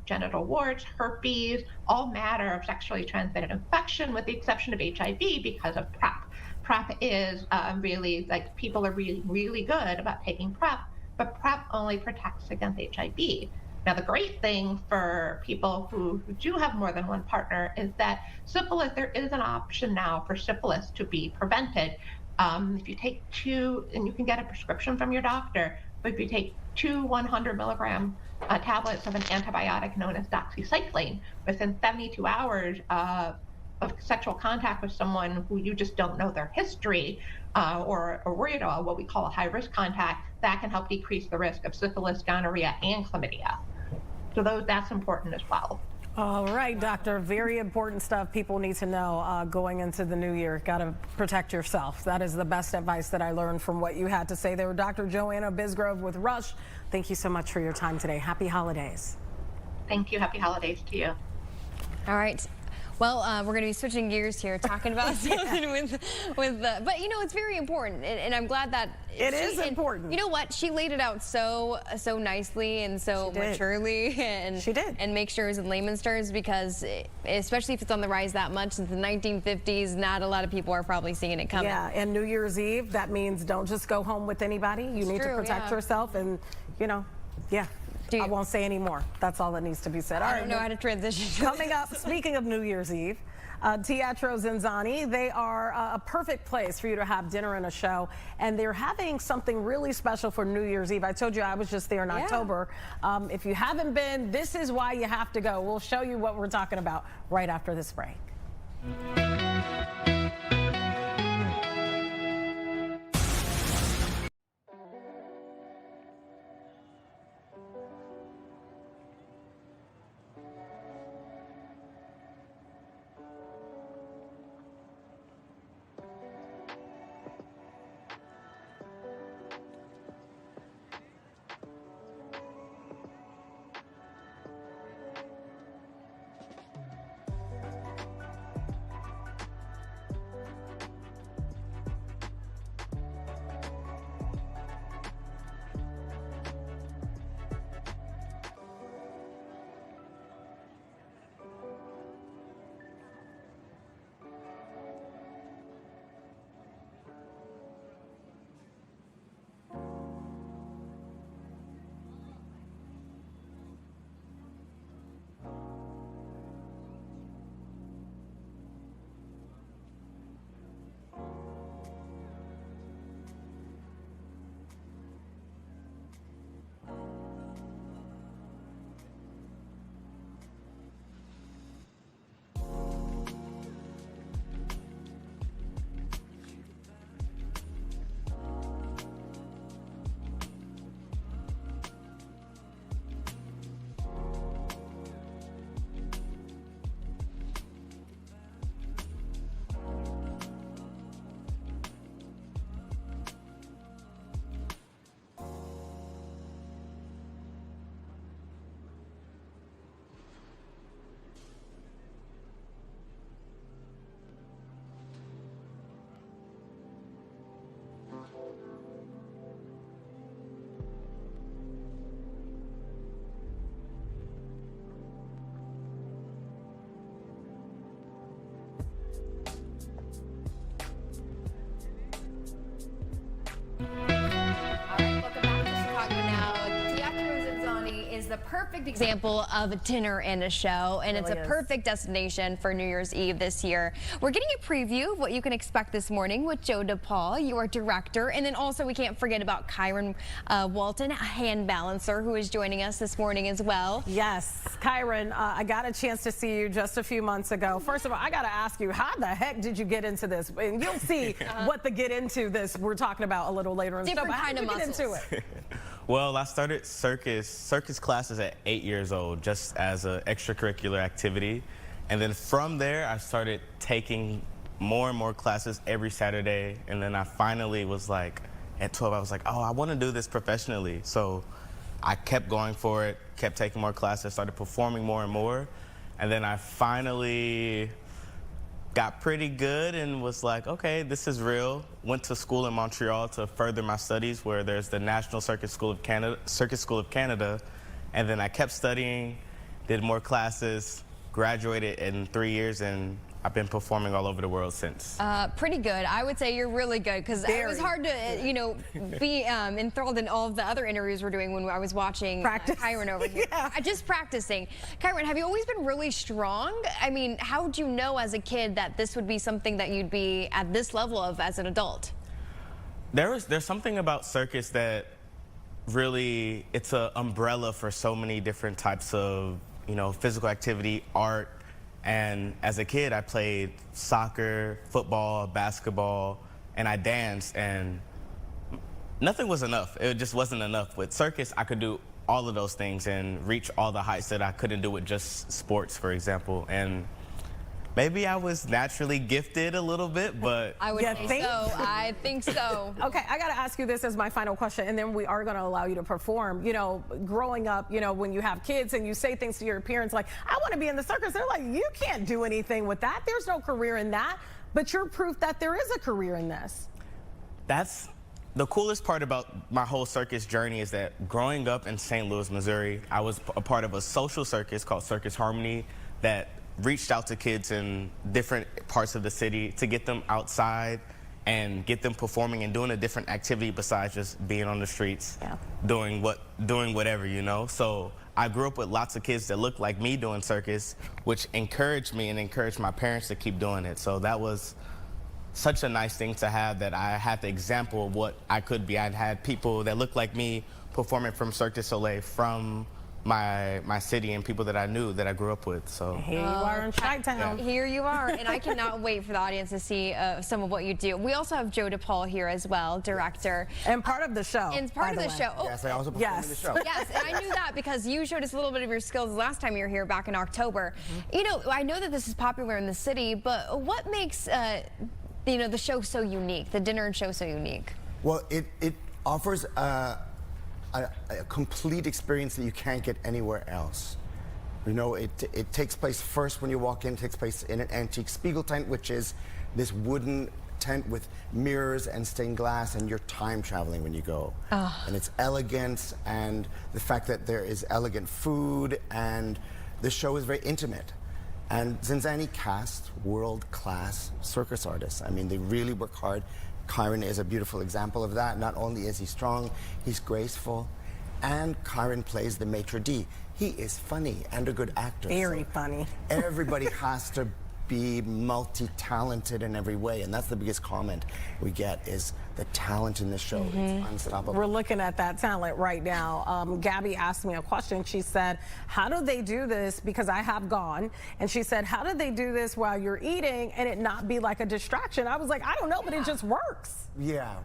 genital warts, herpes, all manner of sexually transmitted infection, with the exception of HIV because of PrEP. PrEP is really, like, people are really, really good about taking PrEP, but PrEP only protects against HIV. Now, the great thing for people who do have more than one partner is that syphilis, there is an option now for syphilis to be prevented. If you take 2, and you can get a prescription from your doctor, but if you take 2 100 milligram tablets of an antibiotic known as doxycycline within 72 hours of sexual contact with someone who you just don't know their history or worried about, what we call a high-risk contact, that can help decrease the risk of syphilis, gonorrhea, and chlamydia. So that's important as well. All right, doctor, very important stuff people need to know going into the new year. Got to protect yourself. That is the best advice that I learned from what you had to say there. Dr. Joanna Bisgrove with Rush, thank you so much for your time today. Happy holidays. Thank you. Happy holidays to you. All right. Well, we're going to be switching gears here, talking about something but it's very important, and I'm glad that it is important. You know what? She laid it out so nicely and so maturely, and she did, and make sure it was in layman's terms, because especially if it's on the rise that much since the 1950s, not a lot of people are probably seeing it coming. Yeah, and New Year's Eve, that means don't just go home with anybody. You need to protect yourself, and yeah. I won't say any more. That's all that needs to be said. I don't know how to transition. Coming up, speaking of New Year's Eve, Teatro Zinzani, they are a perfect place for you to have dinner and a show, and they're having something really special for New Year's Eve. I told you I was just there in October. If you haven't been, this is why you have to go. We'll show you what we're talking about right after this break. the perfect example of a dinner and a show, and it's a perfect destination for New Year's Eve this year. We're getting a preview of what you can expect this morning with Joe DePaul, your director, and then also we can't forget about Kyron Walton, a hand balancer, who is joining us this morning as well. Yes, Kyron, I got a chance to see you just a few months ago. First of all, I got to ask you, how the heck did you get into this? And you'll see what the get into this we're talking about a little later in the show. Different kind of muscles. Get into it? Well, I started circus classes at 8 years old, just as an extracurricular activity. And then from there, I started taking more and more classes every Saturday. And then I finally was like, at 12, I was like, oh, I want to do this professionally. So I kept going for it, kept taking more classes, started performing more and more. And then I finally got pretty good and was like, okay, this is real. Went to school in Montreal to further my studies, where there's the National Circus School of Canada. And then I kept studying, did more classes, graduated in 3 years, and I've been performing all over the world since. Pretty good. I would say you're really good, because it was hard to, you know, be enthralled in all of the other interviews we're doing when I was watching Kyron over here. Just practicing. Kyron, have you always been really strong? I mean, how did you know as a kid that this would be something that you'd be at this level of as an adult? There's something about circus that really, it's an umbrella for so many different types of, you know, physical activity, art. And as a kid, I played soccer, football, basketball, and I danced, and nothing was enough. It just wasn't enough. With circus, I could do all of those things and reach all the heights that I couldn't do with just sports, for example. And maybe I was naturally gifted a little bit, but I would say so. I think so. Okay, I got to ask you this as my final question, and then we are going to allow you to perform. You know, growing up, you know, when you have kids and you say things to your parents like, I want to be in the circus, they're like, you can't do anything with that. There's no career in that. But you're proof that there is a career in this. That's the coolest part about my whole circus journey, is that growing up in St. Louis, Missouri, I was a part of a social circus called Circus Harmony that reached out to kids in different parts of the city to get them outside and get them performing and doing a different activity besides just being on the streets, doing whatever, you know. So I grew up with lots of kids that looked like me doing circus, which encouraged me and encouraged my parents to keep doing it. So that was such a nice thing to have, that I had the example of what I could be. I'd had people that looked like me performing from Cirque du Soleil, from my city, and people that I knew, that I grew up with. So here you are in Chi-Town. Here you are, and I cannot wait for the audience to see some of what you do. We also have Joe DePaul here as well, director. And part of the show. And part of the show. Oh. Yes, I also perform in the show. Yes, and I knew that because you showed us a little bit of your skills last time you were here back in October. You know, I know that this is popular in the city, but what makes you know, the show so unique, the dinner and show so unique? Well, it offers a complete experience that you can't get anywhere else. You know, it takes place first when you walk in. It takes place in an antique Spiegel tent, which is this wooden tent with mirrors and stained glass, and you're time traveling when you go. And it's elegance, and the fact that there is elegant food, and the show is very intimate. And Zinzani cast world-class circus artists. I mean, they really work hard. Kyron is a beautiful example of that. Not only is he strong, he's graceful, and Kyron plays the maitre d'. He is funny and a good actor. Very funny. Everybody has to be multi-talented in every way, and that's the biggest comment we get, is the talent in the show. It's unstoppable. We're looking at that talent right now. Gabby asked me a question. She said, how do they do this? Because I have gone. And she said, how do they do this while you're eating and it not be like a distraction? I was like, I don't know, but it just works. Yeah,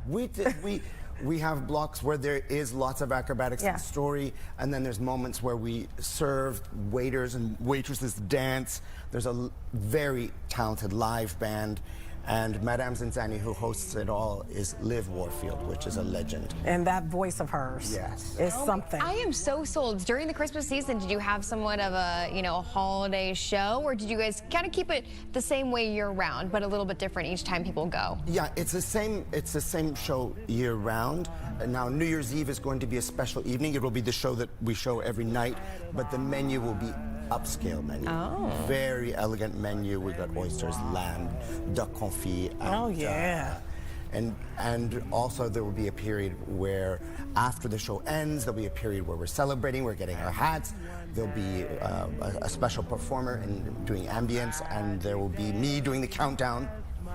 we have blocks where there is lots of acrobatics and story, and then there's moments where we serve, waiters and waitresses dance. There's a very talented live band, and Madame Zinzani, who hosts it all, is Liv Warfield, which is a legend. And that voice of hers is something. I am so sold. During the Christmas season, did you have somewhat of a, you know, a holiday show, or did you guys kind of keep it the same way year round, but a little bit different each time people go? Yeah, it's the same show year round. Now, New Year's Eve is going to be a special evening. It will be the show that we show every night, but the menu will be upscale menu. Very elegant menu. We've got oysters, lamb, duck confit. And, And also there will be a period where after the show ends, there'll be a period where we're celebrating, we're getting our hats. There'll be a special performer and doing ambience, and there will be me doing the countdown.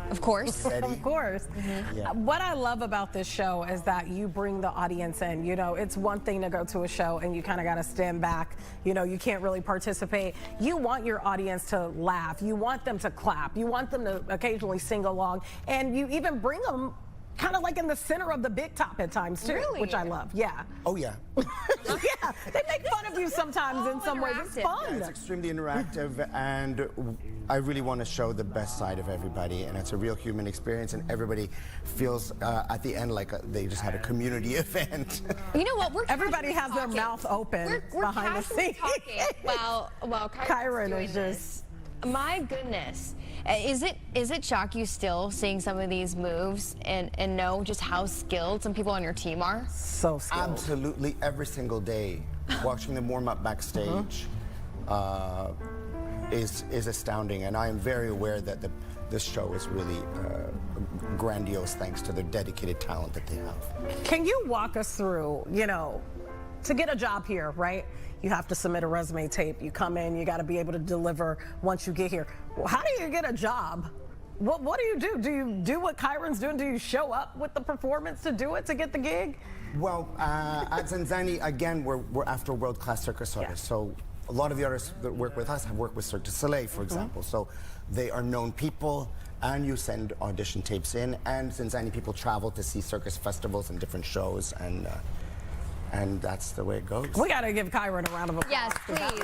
Of course. Of course. Yeah. What I love about this show is that you bring the audience in. You know, it's one thing to go to a show and you kind of got to stand back. You know, you can't really participate. You want your audience to laugh. You want them to clap. You want them to occasionally sing along. And you even bring them kind of like in the center of the big top at times too, Really? which I love. Yeah. Oh yeah. Yeah, they make fun of you sometimes in some ways. It's fun. Yeah, it's extremely interactive, and I really want to show the best side of everybody, and it's a real human experience, and everybody feels at the end like they just had a community event. You know what? Everybody has their mouth open We're behind the casually scenes. talking while Kyron doing is this. My goodness. Is it shock you still seeing some of these moves and know just how skilled some people on your team are? So skilled. Absolutely, every single day, watching them warm up backstage is astounding, and I am very aware that this show is really grandiose thanks to the dedicated talent that they have. Can you walk us through, you know, to get a job here, right? You have to submit a resume tape. You come in, you got to be able to deliver once you get here. How do you get a job? What do you do? Do you do what Kyron's doing? Do you show up with the performance to do it, to get the gig? Well, at Zanzani, again, we're after world-class circus artists. So a lot of the artists that work with us have worked with Cirque du Soleil, for example. So they are known people, and you send audition tapes in, and Zanzani people travel to see circus festivals and different shows, and that's the way it goes. We got to give Kyron a round of applause. Yes, please.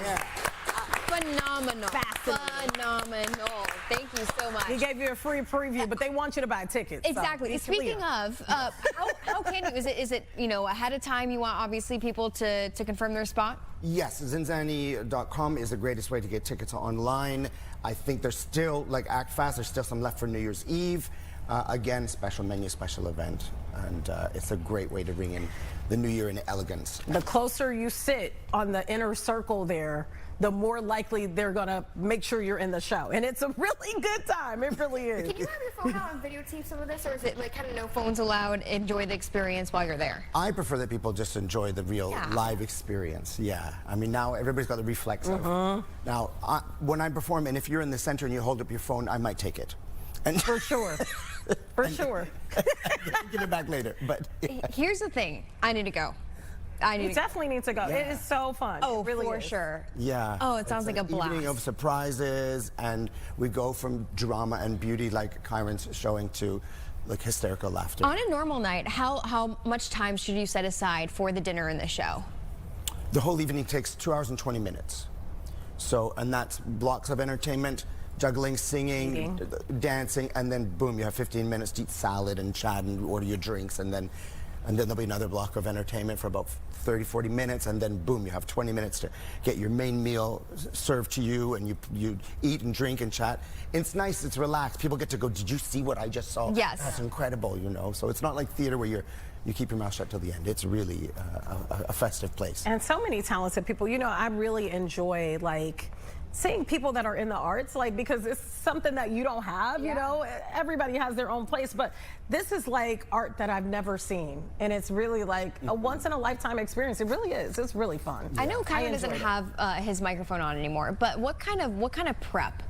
Phenomenal. Phenomenal. Thank you so much. He gave you a free preview, but they want you to buy tickets. Exactly. So Speaking of, how can you? Is it you know ahead of time? You want obviously people to confirm their spot. Yes, Zanzani.com is the greatest way to get tickets online. I think there's still, like Act Fast, there's still some left for New Year's Eve. Again, special menu, special event, and it's a great way to bring in the new year in elegance. The closer you sit on the inner circle there, the more likely they're gonna make sure you're in the show. And it's a really good time, it really is. Can you have your phone out and videotape some of this, or is it like kind of no phones allowed, enjoy the experience while you're there? I prefer that people just enjoy the real live experience, yeah. I mean, now everybody's got the reflex of. Now, when I perform, and if you're in the center and you hold up your phone, I might take it. And for sure, for sure. Get it back later, but. Here's the thing, I need to go. You definitely need to go. Yeah. It is so fun. Oh, it really for is. sure. Yeah. Oh, it sounds like a blast. Evening of surprises, and we go from drama and beauty, like Kyron's showing, to like hysterical laughter. On a normal night, how much time should you set aside for the dinner and the show? The whole evening takes 2 hours and 20 minutes. So, and that's blocks of entertainment, juggling, singing, dancing, and then boom, you have 15 minutes to eat salad and chat and order your drinks, and then there'll be another block of entertainment for about 30, 40 minutes, and then boom, you have 20 minutes to get your main meal served to you, and you eat and drink and chat. It's nice, it's relaxed. People get to go, did you see what I just saw? Yes. That's incredible, you know? So it's not like theater where you keep your mouth shut till the end. It's really a festive place. And so many talented people. You know, I really enjoy, like, seeing people that are in the arts, like, because it's something that you don't have, you know? Everybody has their own place, but this is like art that I've never seen. And it's really like a once-in-a-lifetime experience. It really is. It's really fun. I know Kyron doesn't have his microphone on anymore, but what kind of prep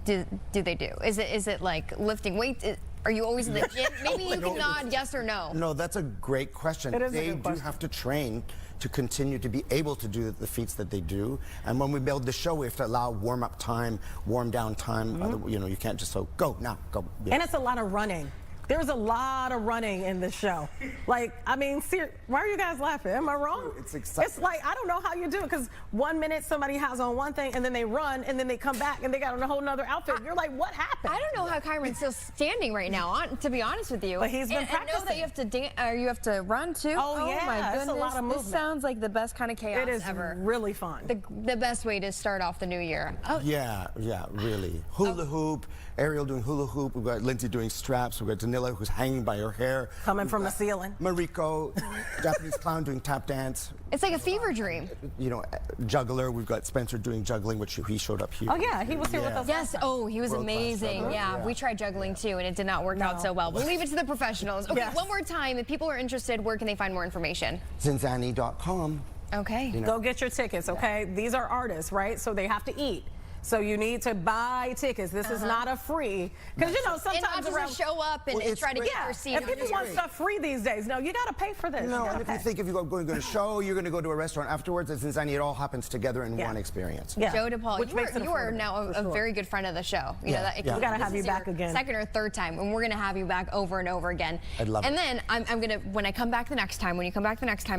do they do? Is it like lifting weights? Are you always in the gym? Maybe you can nod yes or no. No, that's a great question. They do have to train to continue to be able to do the feats that they do. And when we build the show, we have to allow warm-up time, warm-down time. You know, you can't just go, go, now, go. Yeah. And it's a lot of running. There's a lot of running in this show. Like, I mean, why are you guys laughing? Am I wrong? It's exciting. It's like, I don't know how you do it, because 1 minute somebody has on one thing, and then they run, and then they come back, and they got on a whole nother outfit. You're like, what happened? I don't know how Kyron's still standing right now, to be honest with you. But he's been practicing. And know that you have to dance, or you have to run too. Oh yeah, my goodness. it's a lot of movement. This sounds like the best kind of chaos It is ever. really fun. The best way to start off the new year. Oh. Yeah, really. Hula hoop, Ariel doing hula hoop. We've got Lindsay doing straps. We've got Danila who's hanging by her hair. Coming from the ceiling. Mariko, Japanese clown doing tap dance. It's like a fever dream. You know, juggler. We've got Spencer doing juggling, which he showed up here. Oh yeah, he was here with us. Yes. Oh, he was World-class amazing. juggler. Yeah, We tried juggling too, and it did not work out so well. We'll leave it to the professionals. Okay, one more time. If people are interested, where can they find more information? Zinzani.com. Okay. Go get your tickets, okay? These are artists, right? So they have to eat. So you need to buy tickets. This is not a free, because you know sometimes and not just show up and try to get your seat. And people want stuff free these days. No, you got to pay for this. No, and if you think if you're going to a show, you're going to go to a restaurant afterwards, at Zinzani, it all happens together in one experience. Joe DePaul, you are now a very good friend of the show. You know that. We got to have you back again. Second or third time, and we're going to have you back over and over again. I'd love it. And then I'm going to, when I come back the next time, I'm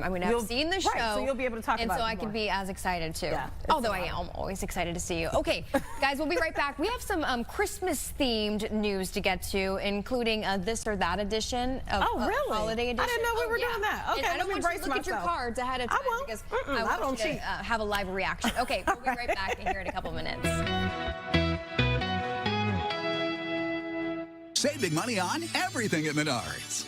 going to have seen the show. Right, so you'll be able to talk about it and so I can be as excited too. Although I am always excited to see you. Okay, guys, we'll be right back. We have some Christmas-themed news to get to, including this or that edition of holiday edition. I didn't know we were doing that. Okay, and I don't want you to look at your cards ahead of time because I want you to have a live reaction. Okay, we'll be right back here in a couple minutes. Save big money on everything at Menards.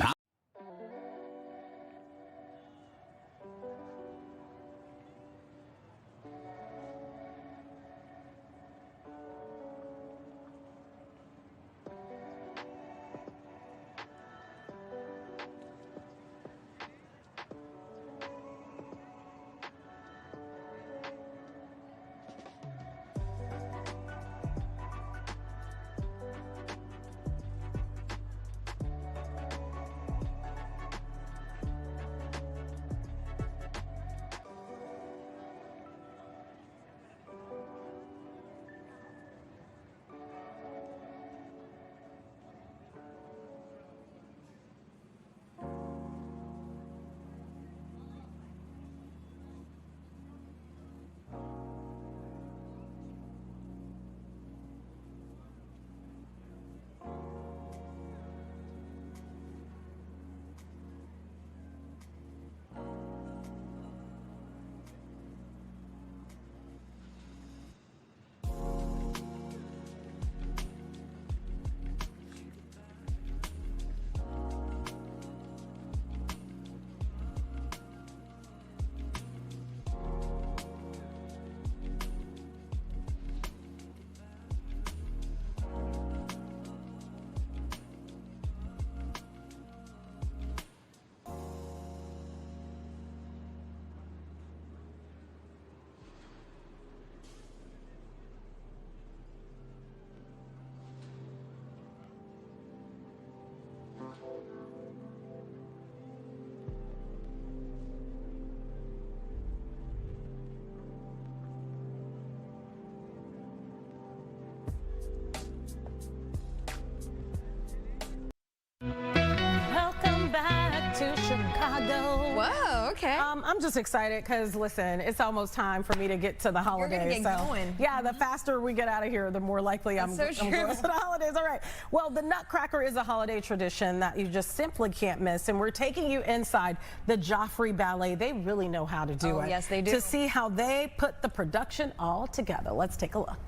Welcome back to Chicago. Whoa, okay. I'm just excited because, listen, it's almost time for me to get to the holidays. You're gonna get going. Yeah, the faster we get out of here, the more likely I'm going to the holidays. All right. Well, the Nutcracker is a holiday tradition that you just simply can't miss, and we're taking you inside the Joffrey Ballet. They really know how to do it. Yes, they do. To see how they put the production all together. Let's take a look.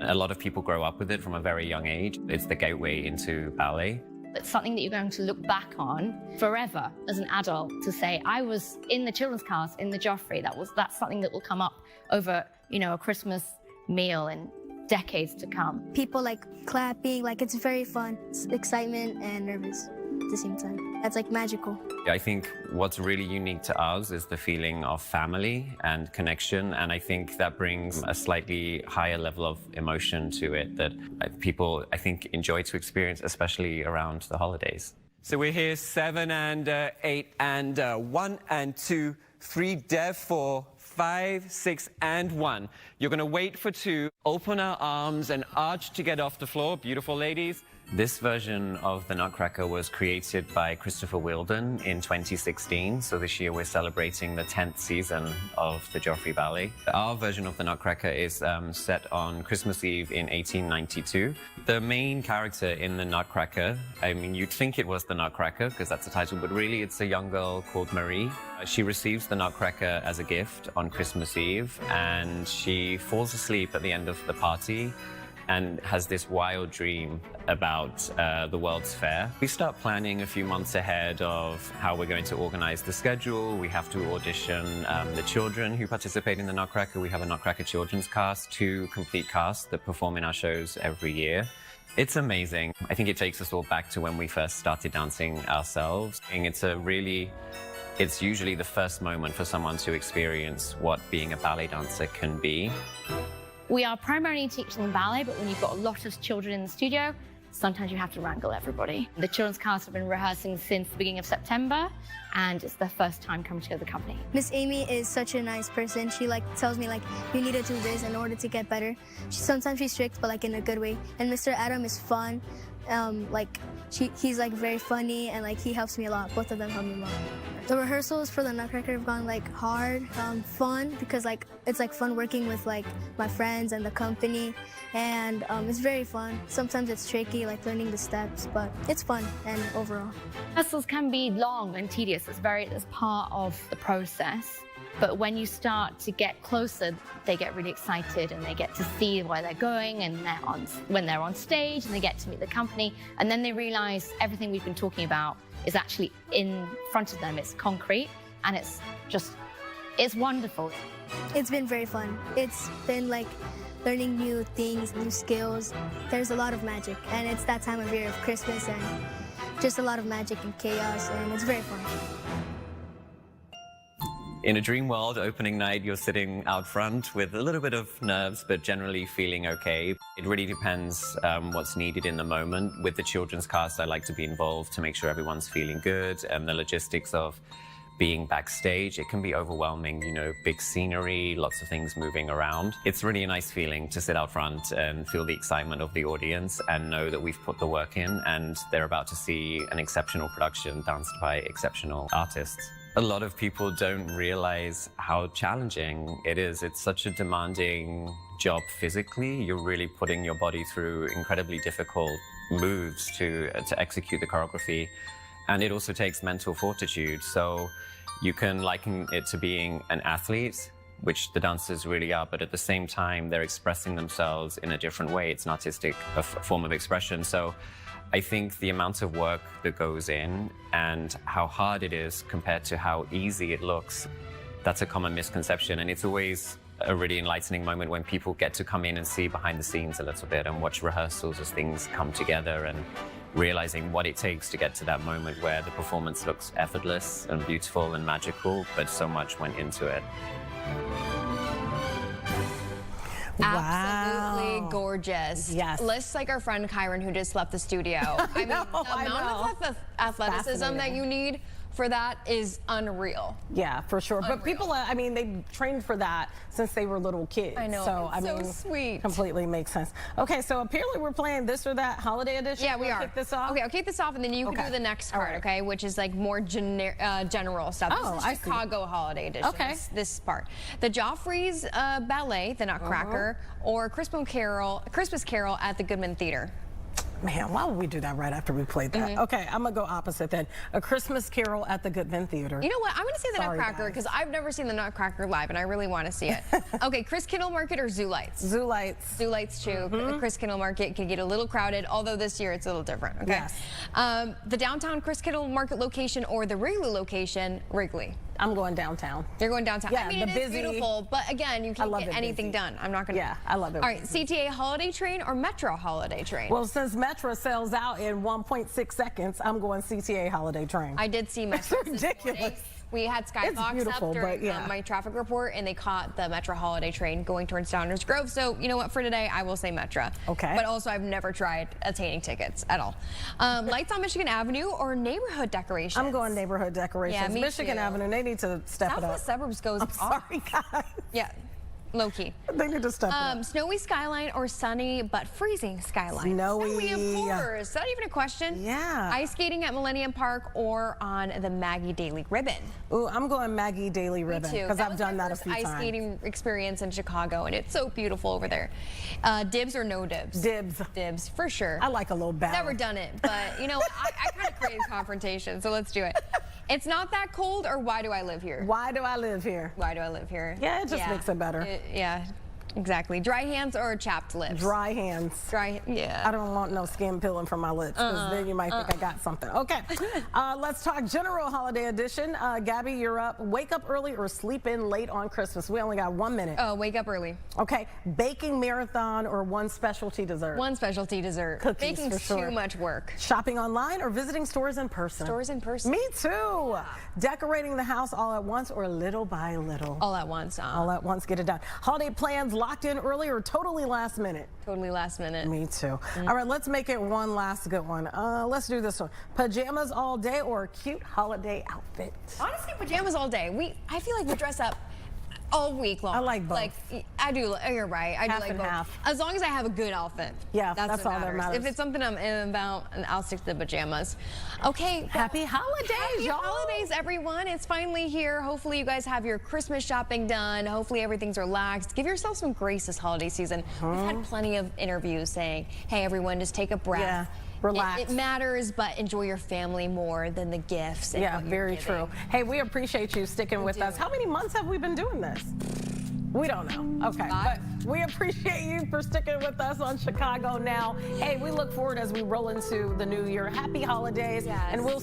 A lot of people grow up with it from a very young age. It's the gateway into ballet. It's something that you're going to look back on forever as an adult to say, I was in the children's cast in the Joffrey. That's something that will come up over, you know, a Christmas meal in decades to come. People like clapping, like it's very fun. It's excitement and nervous at the same time. That's like magical. I think what's really unique to us is the feeling of family and connection, and I think that brings a slightly higher level of emotion to it that people, I think, enjoy to experience, especially around the holidays. So we're here 7 and 8 and 1 and 2, 3, Dev 4, 5, 6 and 1. You're going to wait for 2, open our arms and arch to get off the floor. Beautiful ladies. This version of the Nutcracker was created by Christopher Wheeldon in 2016. So this year we're celebrating the 10th season of the Joffrey Ballet. Our version of the Nutcracker is set on Christmas Eve in 1892. The main character in the Nutcracker, I mean, you'd think it was the Nutcracker because that's the title, but really it's a young girl called Marie. She receives the Nutcracker as a gift on Christmas Eve, and she falls asleep at the end of the party. and has this wild dream about the World's Fair. We start planning a few months ahead of how we're going to organize the schedule. We have to audition the children who participate in the Nutcracker. We have a Nutcracker children's cast, 2 complete casts that perform in our shows every year. It's amazing. I think it takes us all back to when we first started dancing ourselves. And it's usually the first moment for someone to experience what being a ballet dancer can be. We are primarily teaching them ballet, but when you've got a lot of children in the studio, sometimes you have to wrangle everybody. The children's cast have been rehearsing since the beginning of September, and it's their first time coming together the company. Miss Amy is such a nice person. She tells me you need to do this in order to get better. Sometimes she's strict, but in a good way. And Mr. Adam is fun. He's very funny, and he helps me a lot. Both of them help me a lot. The rehearsals for the Nutcracker have gone hard, fun, because it's fun working with my friends and the company, and it's very fun. Sometimes it's tricky, learning the steps, but it's fun and overall. Rehearsals can be long and tedious. It's part of the process. But when you start to get closer, they get really excited and they get to see where they're going, and when they're on stage and they get to meet the company, and then they realize everything we've been talking about is actually in front of them. It's concrete, and it's wonderful. It's been very fun. It's been learning new things, new skills. There's a lot of magic, and it's that time of year of Christmas, and just a lot of magic and chaos, and it's very fun. In a dream world, opening night, you're sitting out front with a little bit of nerves, but generally feeling okay. It really depends what's needed in the moment. With the children's cast, I like to be involved to make sure everyone's feeling good, and the logistics of being backstage, it can be overwhelming, big scenery, lots of things moving around. It's really a nice feeling to sit out front and feel the excitement of the audience and know that we've put the work in and they're about to see an exceptional production danced by exceptional artists. A lot of people don't realize how challenging it is. It's such a demanding job physically. You're really putting your body through incredibly difficult moves to execute the choreography. And it also takes mental fortitude. So you can liken it to being an athlete, which the dancers really are, but at the same time, they're expressing themselves in a different way. It's an artistic form of expression. So I think the amount of work that goes in and how hard it is compared to how easy it looks, that's a common misconception. And it's always a really enlightening moment when people get to come in and see behind the scenes a little bit and watch rehearsals as things come together and realizing what it takes to get to that moment where the performance looks effortless and beautiful and magical, but so much went into it. Absolutely gorgeous. Yes. Looks like our friend Kyron who just left the studio. I mean, the amount of athleticism that you need for that is unreal. Yeah, for sure. Unreal. But people, they trained for that since they were little kids. I know. So, so sweet. Completely makes sense. Okay, so apparently we're playing this or that holiday edition. Yeah, we are. Kick this off? Okay, I'll kick this off and then you can do the next part, okay? Which is more general stuff. This is Chicago holiday edition. Okay. This part. The Joffrey's Ballet, the Nutcracker, or Christmas Carol at the Goodman Theater. Man, why would we do that right after we played that? Okay, I'm gonna go opposite then. A Christmas Carol at the Goodman Theater. You know what? I'm gonna say the Nutcracker because I've never seen the Nutcracker live and I really want to see it. Okay, Chris Kindle Market or Zoo Lights? Zoo Lights. Zoo Lights too. Chris Kindle Market can get a little crowded, although this year it's a little different. Okay. Yes. The downtown Chris Kindle Market location or the Wrigley location? Wrigley. I'm going downtown. You're going downtown. Yeah, I mean, it is beautiful, but again, you can't get anything done. I'm not gonna. Yeah, I love it. All right, CTA Holiday Train or Metro Holiday Train? Well, since Metro sells out in 1.6 seconds, I'm going CTA Holiday Train. I did see Metro. It's ridiculous. We had Skybox up during yeah. My traffic report, and they caught the Metro Holiday Train going towards Downers Grove. So, you know what, for today, I will say Metro. Okay. But also, I've never tried attaining tickets at all. Lights on Michigan Avenue or neighborhood decorations? I'm going neighborhood decorations. Yeah, me Michigan too. Avenue, they need to step it up. Southwest Suburbs goes I'm sorry, guys. Yeah. Low key. They need to step it up. Snowy skyline or sunny but freezing skyline? Snowy. Of course. Is that even a question? Yeah. Ice skating at Millennium Park or on the Maggie Daily Ribbon? Ooh, I'm going Maggie Daily Ribbon because I've done that a few times. Ice skating experience in Chicago, and it's so beautiful over there. Dibs or no dibs? Dibs. Dibs, for sure. I like a little battle. Never done it, but you know, I kind of crave confrontation, so let's do it. It's not that cold, or why do I live here? Why do I live here? Why do I live here? Yeah, it just makes it better. Yeah. Exactly. Dry hands or chapped lips? Dry hands. Yeah. I don't want no skin peeling from my lips, because then you might think I got something. Okay. Let's talk general holiday edition. Gabby, you're up. Wake up early or sleep in late on Christmas? We only got 1 minute. Oh, wake up early. Okay. Baking marathon or one specialty dessert? One specialty dessert. Cookies, Baking's for sure. too much work. Shopping online or visiting stores in person? Stores in person. Me too. Decorating the house all at once or little by little? All at once. All at once, get it done. Holiday plans locked in early or totally last minute? Totally last minute. Me too. All right, let's make it one last good one. Let's do this one. Pajamas all day or a cute holiday outfit? Honestly, pajamas all day. I feel like we dress up all week long. I like both. Like, I do. You're right. I Half do like and both. half. As long as I have a good outfit. Yeah, that's all what that matters. If it's something I'm in about, I'll stick to the pajamas. Okay. Happy holidays, Happy y'all. holidays, everyone. It's finally here. Hopefully you guys have your Christmas shopping done. Hopefully everything's relaxed. Give yourself some grace this holiday season. We've had plenty of interviews saying, hey, everyone, just take a breath. Yeah. Relax. It matters, but enjoy your family more than the gifts. And Yeah, what you're very giving. true. Hey, we appreciate you sticking with us. How many months have we been doing this? We don't know. Okay, but we appreciate you for sticking with us on Chicago Now. Hey, we look forward as we roll into the new year. Happy holidays, and we'll